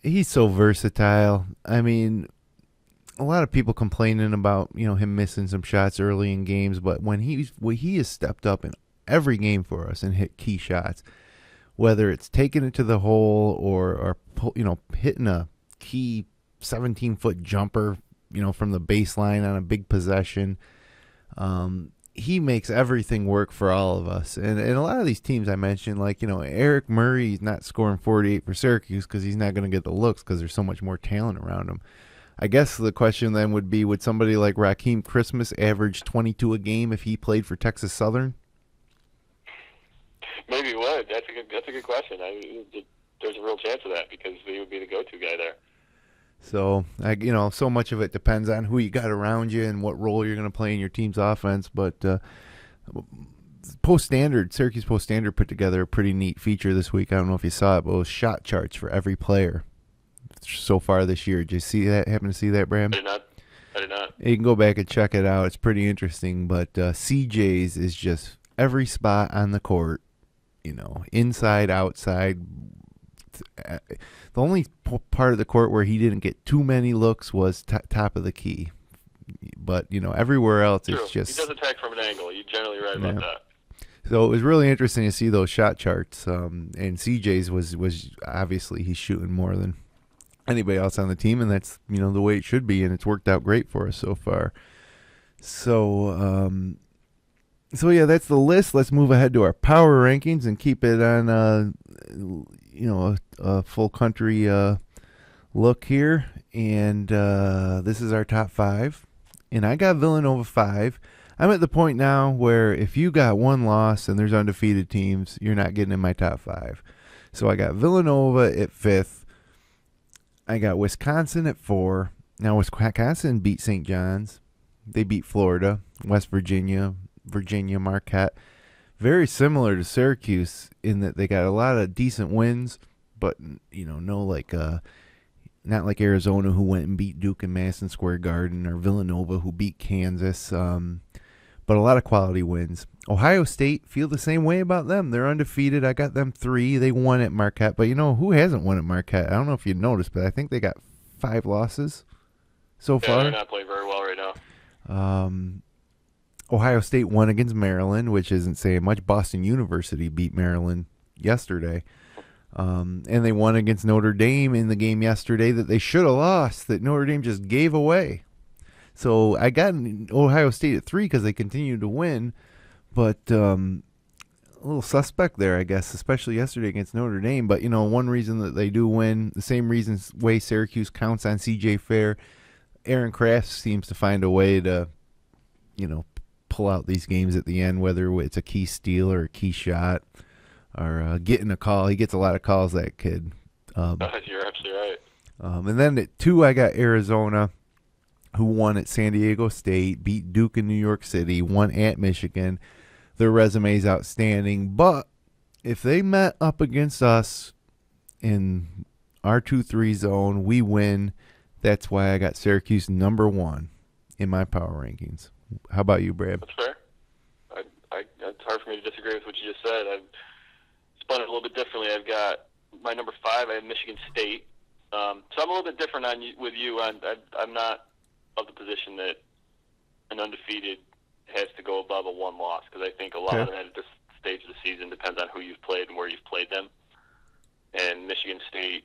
he's so versatile. I mean, a lot of people complaining about him missing some shots early in games, but when he has stepped up in every game for us and hit key shots, whether it's taking it to the hole or hitting a key 17-foot jumper, from the baseline on a big possession. He makes everything work for all of us. And a lot of these teams I mentioned, like, Eric Murray's not scoring 48 for Syracuse because he's not going to get the looks because there's so much more talent around him. I guess the question then would be, would somebody like Raheem Christmas average 22 a game if he played for Texas Southern? Maybe he would. That's a good question. There's a real chance of that because he would be the go-to guy there. So, so much of it depends on who you got around you and what role you're going to play in your team's offense. But Syracuse Post Standard put together a pretty neat feature this week. I don't know if you saw it, but it was shot charts for every player so far this year. Did you see that? Happen to see that, Bram? I did not. You can go back and check it out. It's pretty interesting. But CJ's is just every spot on the court, inside, outside. The only part of the court where he didn't get too many looks was top of the key. But, everywhere else it's just... He does attack from an angle. You're generally right about that. So it was really interesting to see those shot charts. And CJ's was obviously he's shooting more than anybody else on the team, and that's, the way it should be, and it's worked out great for us so far. So, yeah, that's the list. Let's move ahead to our power rankings and keep it on, a full country look here. And this is our top 5. And I got Villanova 5. I'm at the point now where if you got one loss and there's undefeated teams, you're not getting in my top 5. So I got Villanova at 5th. I got Wisconsin at 4. Now, Wisconsin beat St. John's. They beat Florida, West Virginia, Marquette. Very similar to Syracuse in that they got a lot of decent wins, but, not like Arizona, who went and beat Duke in Madison Square Garden, or Villanova, who beat Kansas, but a lot of quality wins. Ohio State, feel the same way about them. They're undefeated. I got them 3. They won at Marquette, but who hasn't won at Marquette? I don't know if you noticed, but I think they got 5 losses so far. They're not playing very well right now. Ohio State won against Maryland, which isn't saying much. Boston University beat Maryland yesterday. And they won against Notre Dame in the game yesterday that they should have lost, that Notre Dame just gave away. So I got Ohio State at 3 because they continued to win, but a little suspect there, I guess, especially yesterday against Notre Dame. But, one reason that they do win, the same way Syracuse counts on C.J. Fair, Aaron Kraft seems to find a way to, pull out these games at the end, whether it's a key steal or a key shot or getting a call. He gets a lot of calls, that kid. You're absolutely right. And then at 2, I got Arizona, who won at San Diego State, beat Duke in New York City, won at Michigan. Their resume is outstanding. But if they met up against us in our 2-3 zone, we win. That's why I got Syracuse number 1 in my power rankings. How about you, Brad? That's fair. It's hard for me to disagree with what you just said. I've spun it a little bit differently. I've got my number 5. I have Michigan State. So I'm a little bit different with you. I'm not of the position that an undefeated has to go above a one loss, because I think a lot of that at this stage of the season depends on who you've played and where you've played them. And Michigan State,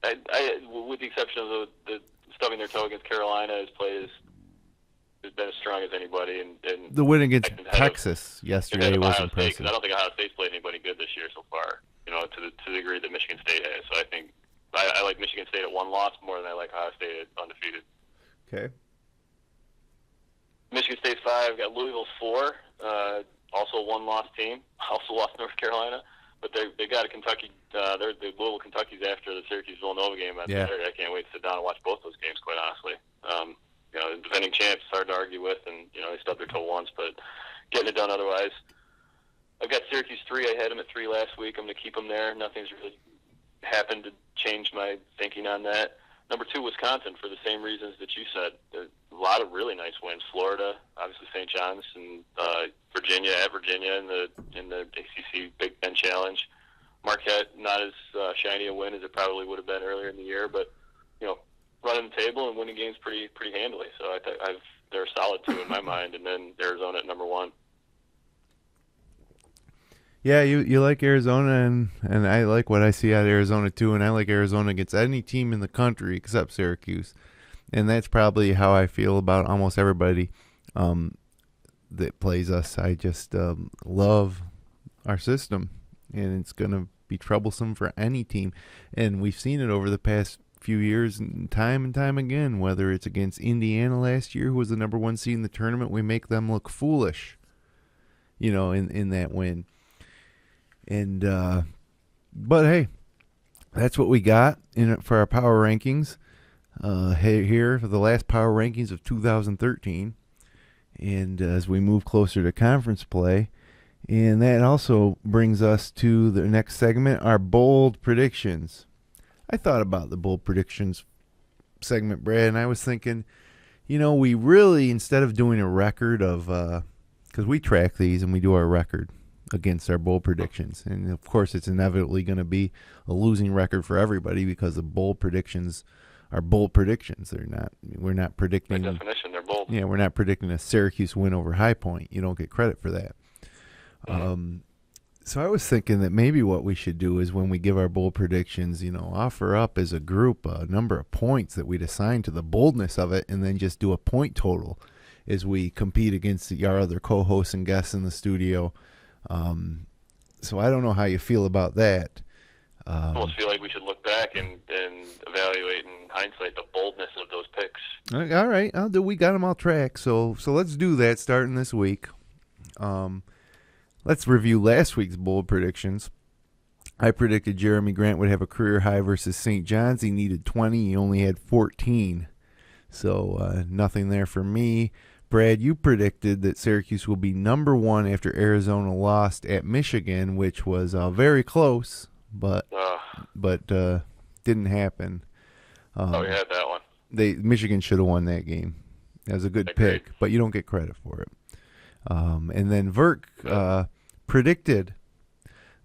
with the exception of the stubbing their toe against Carolina, has been as strong as anybody. And the win against Texas yesterday was impressive. I don't think Ohio State's played anybody good this year so far, to the degree that Michigan State has. So I think I like Michigan State at one loss more than I like Ohio State at undefeated. Okay. Michigan State 5, got Louisville 4, also a one-loss team, also lost North Carolina, but they got a Kentucky. The Louisville Kentucky's after the Syracuse Villanova game on Saturday. I can't wait to sit down and watch both those games, quite honestly. The defending champs, hard to argue with, and they stubbed their toe once, but getting it done otherwise. I've got Syracuse 3. I had them at 3 last week. I'm going to keep them there. Nothing's really happened to change my thinking on that. Number 2, Wisconsin, for the same reasons that you said. A lot of really nice wins. Florida, obviously St. John's, and Virginia in the ACC Big Ten Challenge. Marquette, not as shiny a win as it probably would have been earlier in the year, but running the table and winning games pretty handily. So they're a solid 2 in my mind, and then Arizona at number 1. Yeah, you like Arizona, and I like what I see out of Arizona too, and I like Arizona against any team in the country except Syracuse. And that's probably how I feel about almost everybody that plays us. I just love our system, and it's going to be troublesome for any team. And we've seen it over the past few years and time again, whether it's against Indiana last year, who was the number 1 seed in the tournament. We make them look foolish, in that win. And but hey, that's what we got in it for our power rankings here for the last power rankings of 2013. And as we move closer to conference play, and that also brings us to the next segment, our bold predictions. I thought about the bold predictions segment, Brad, and I was thinking, we really, instead of doing a record of, because we track these and we do our record against our bold predictions, and of course it's inevitably going to be a losing record for everybody because the bold predictions are bold predictions. We're not predicting. By definition, they're bold. Yeah, we're not predicting a Syracuse win over High Point. You don't get credit for that. So I was thinking that maybe what we should do is when we give our bold predictions, offer up as a group a number of points that we'd assign to the boldness of it, and then just do a point total as we compete against our other co-hosts and guests in the studio. So I don't know how you feel about that. I almost feel like we should look back and evaluate in hindsight the boldness of those picks. All right, we got them all tracked. So let's do that starting this week. Let's review last week's bold predictions. I predicted Jeremy Grant would have a career high versus St. John's. He needed 20. He only had 14. So nothing there for me. Brad, you predicted that Syracuse will be number 1 after Arizona lost at Michigan, which was very close, but didn't happen. You had that one. Michigan should have won that game. That was a good pick, but you don't get credit for it. And then Verk predicted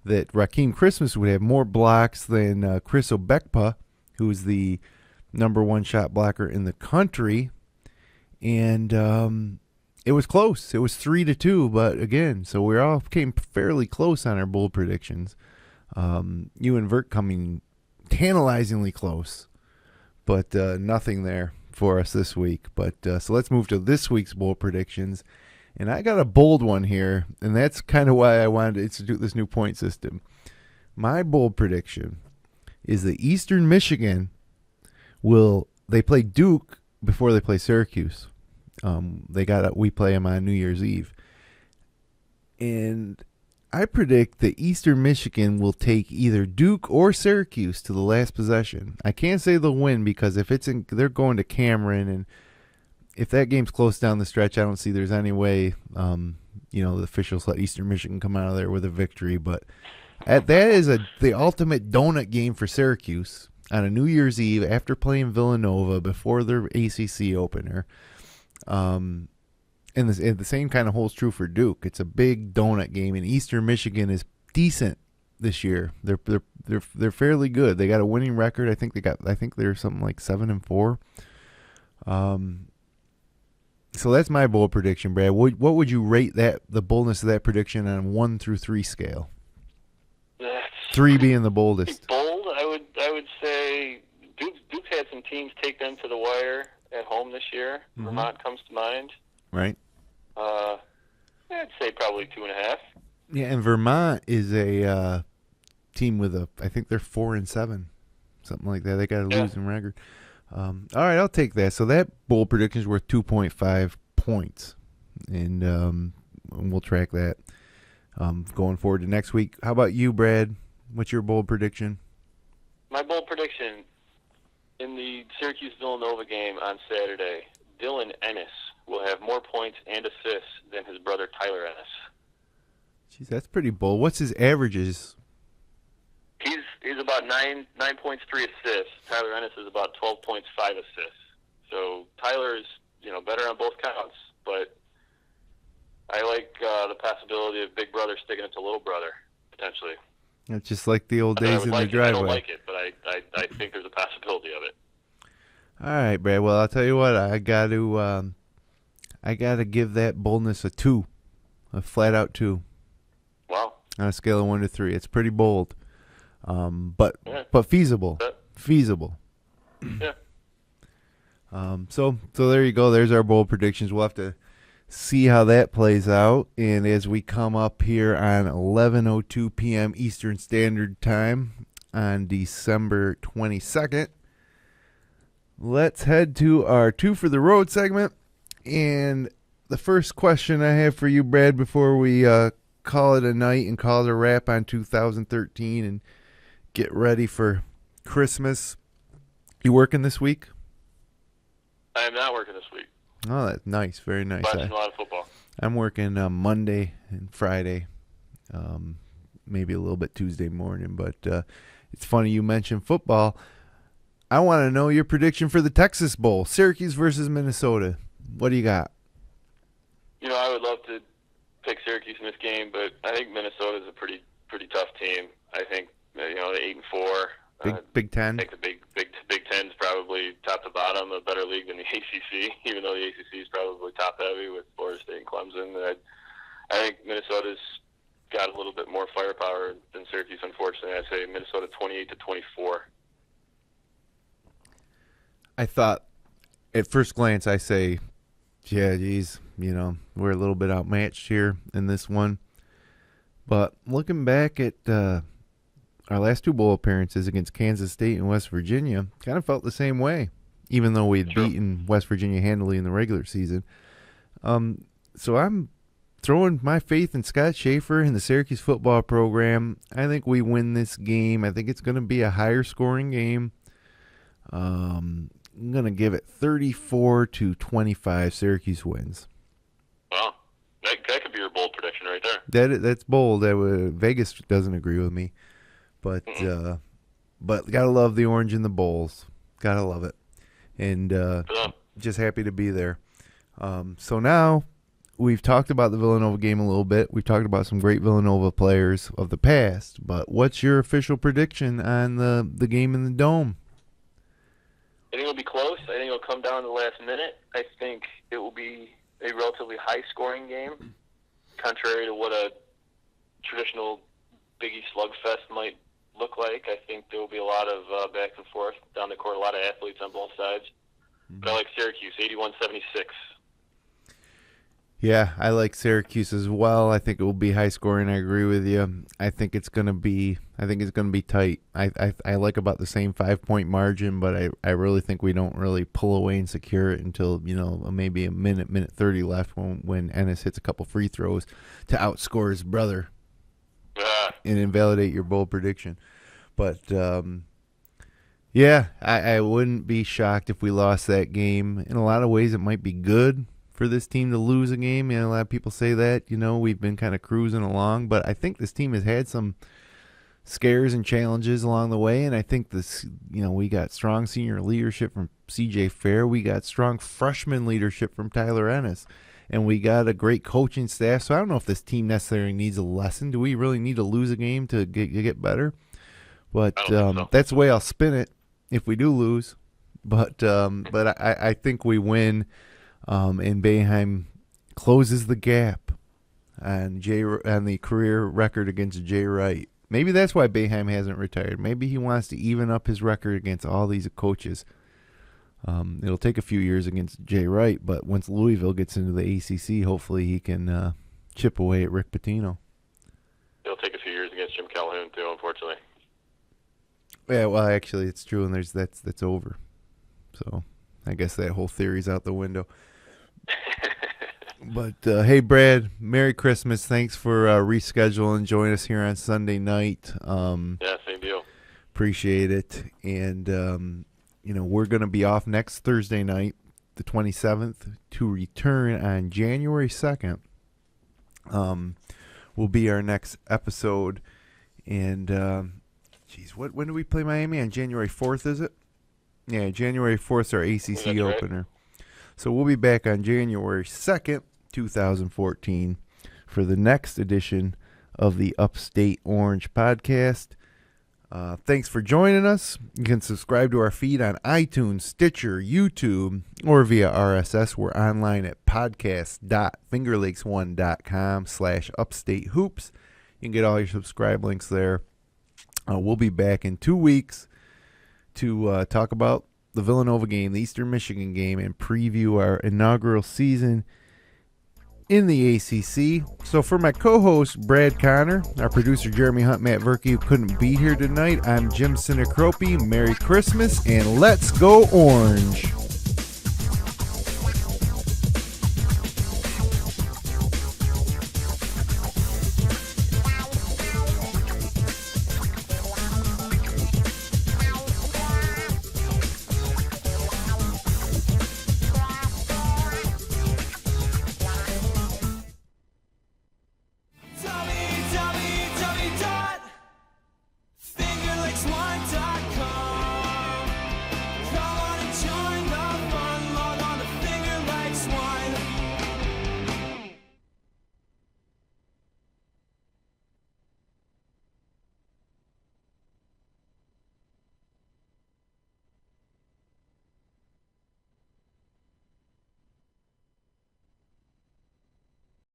that Rakeem Christmas would have more blocks than Chris Obekpa, who's the number 1 shot blocker in the country. And it was close. It was 3-2, but again, so we all came fairly close on our bold predictions. You and Vert coming tantalizingly close, but nothing there for us this week. But so let's move to this week's bold predictions. And I got a bold one here, and that's kind of why I wanted to institute this new point system. My bold prediction is that Eastern Michigan they play Duke before they play Syracuse. We play them on New Year's Eve. And I predict that Eastern Michigan will take either Duke or Syracuse to the last possession. I can't say they'll win because they're going to Cameron, and if that game's close down the stretch, I don't see there's any way, the officials let Eastern Michigan come out of there with a victory. But that is the ultimate donut game for Syracuse on a New Year's Eve after playing Villanova before their ACC opener. And the same kind of holds true for Duke. It's a big donut game, and Eastern Michigan is decent this year. They're fairly good. They got a winning record. I think they're something like 7-4. So that's my bold prediction, Brad. What would you rate the boldness of that prediction on a 1 through 3 scale? 3 being the boldest. Bold, I would say Duke's had some teams take them to the wire at home this year. Mm-hmm. Vermont comes to mind. Right. I'd say probably 2.5. Yeah, and Vermont is a team with I think they're 4-7, something like that. They got a losing record. All right, I'll take that. So that bold prediction is worth 2.5 points, and we'll track that going forward to next week. How about you, Brad? What's your bold prediction? My bold prediction in the Syracuse-Villanova game on Saturday, Dylan Ennis will have more points and assists than his brother Tyler Ennis. Jeez, that's pretty bold. What's his averages? He's about 9.3 assists. Tyler Ennis is about 12.5 assists. So Tyler is better on both counts, but I like the possibility of big brother sticking it to little brother potentially. It's just like the old days in the driveway. I don't like it, but I think there's a possibility of it. All right, Brad. Well, I'll tell you what. I got to give that boldness a 2, a flat out 2. Wow. On a scale of 1 to 3, it's pretty bold, but feasible. Feasible. Yeah. So there you go. There's our bold predictions. We'll have to see how that plays out. And as we come up here on 11:02 p.m. Eastern Standard Time on December 22nd, let's head to our 2 for the Road segment. And the first question I have for you, Brad, before we call it a night and call it a wrap on 2013 and get ready for Christmas. You working this week? I am not working this week. Oh, that's nice. Very nice. Watching a lot of football. I'm working Monday and Friday, maybe a little bit Tuesday morning. But it's funny you mentioned football. I want to know your prediction for the Texas Bowl, Syracuse versus Minnesota. What do you got? I would love to pick Syracuse in this game, but I think Minnesota is a pretty tough team. I think the 8-4. Big Ten. I think the Big Ten is probably top to bottom a better league than the ACC, even though the ACC is probably top heavy with Florida State and Clemson. I think Minnesota's got a little bit more firepower than Syracuse. Unfortunately, I'd say Minnesota 28-24. I thought at first glance I say, yeah, geez, we're a little bit outmatched here in this one. But looking back at our last 2 bowl appearances against Kansas State and West Virginia, kind of felt the same way, even though we'd beaten West Virginia handily in the regular season. So I'm throwing my faith in Scott Schaefer and the Syracuse football program. I think we win this game. I think it's going to be a higher scoring game. I'm going to give it 34-25. Syracuse wins. Wow. That could be your bold prediction right there. That's bold. Vegas doesn't agree with me. But gotta love the orange and the bowls. Gotta love it. And just happy to be there. So now we've talked about the Villanova game a little bit. We've talked about some great Villanova players of the past. But what's your official prediction on the game in the Dome? I think it'll be close. I think it'll come down to the last minute. I think it will be a relatively high-scoring game, contrary to what a traditional Big East slugfest might look like. I think there will be a lot of back and forth down the court, a lot of athletes on both sides. But I like Syracuse, 81-76. Yeah, I like Syracuse as well. I think it will be high scoring. I agree with you. I think it's gonna be tight. I like about the same 5-point margin, but I really think we don't really pull away and secure it until maybe a minute 30 left when Ennis hits a couple free throws to outscore his brother and invalidate your bold prediction. But yeah, I wouldn't be shocked if we lost that game. In a lot of ways, it might be good for this team to lose a game. A lot of people say that, we've been kind of cruising along, but I think this team has had some scares and challenges along the way, and I think this, we got strong senior leadership from CJ Fair, we got strong freshman leadership from Tyler Ennis, and we got a great coaching staff. So I don't know if this team necessarily needs a lesson. Do we really need to lose a game to get better? But that's the way I'll spin it if we do lose. But I think we win. and Boeheim closes the gap on the career record against Jay Wright. Maybe that's why Boeheim hasn't retired. Maybe he wants to even up his record against all these coaches. It'll take a few years against Jay Wright, but once Louisville gets into the ACC, hopefully he can chip away at Rick Pitino. It'll take a few years against Jim Calhoun too, unfortunately. Yeah, well, actually, it's true, and that's over. So I guess that whole theory's out the window. But, hey, Brad, Merry Christmas. Thanks for rescheduling. Join us here on Sunday night. Yeah, same deal. Appreciate it. And, we're going to be off next Thursday night, the 27th, to return on January 2nd. Will be our next episode. And, when do we play Miami? On January 4th, is it? Yeah, January 4th is our ACC opener. Right. So we'll be back on January 2nd, 2014 for the next edition of the Upstate Orange podcast. Thanks for joining us. You can subscribe to our feed on iTunes, Stitcher, YouTube, or via RSS. We're online at podcast.fingerlakes1.com/upstatehoops. You can get all your subscribe links there. We'll be back in 2 weeks to talk about the Villanova game, the Eastern Michigan game, and preview our inaugural season in the ACC. So for my co-host, Brad Connor, our producer, Jeremy Hunt, Matt Verke, who couldn't be here tonight, I'm Jim Sinacropi. Merry Christmas, and let's go Orange.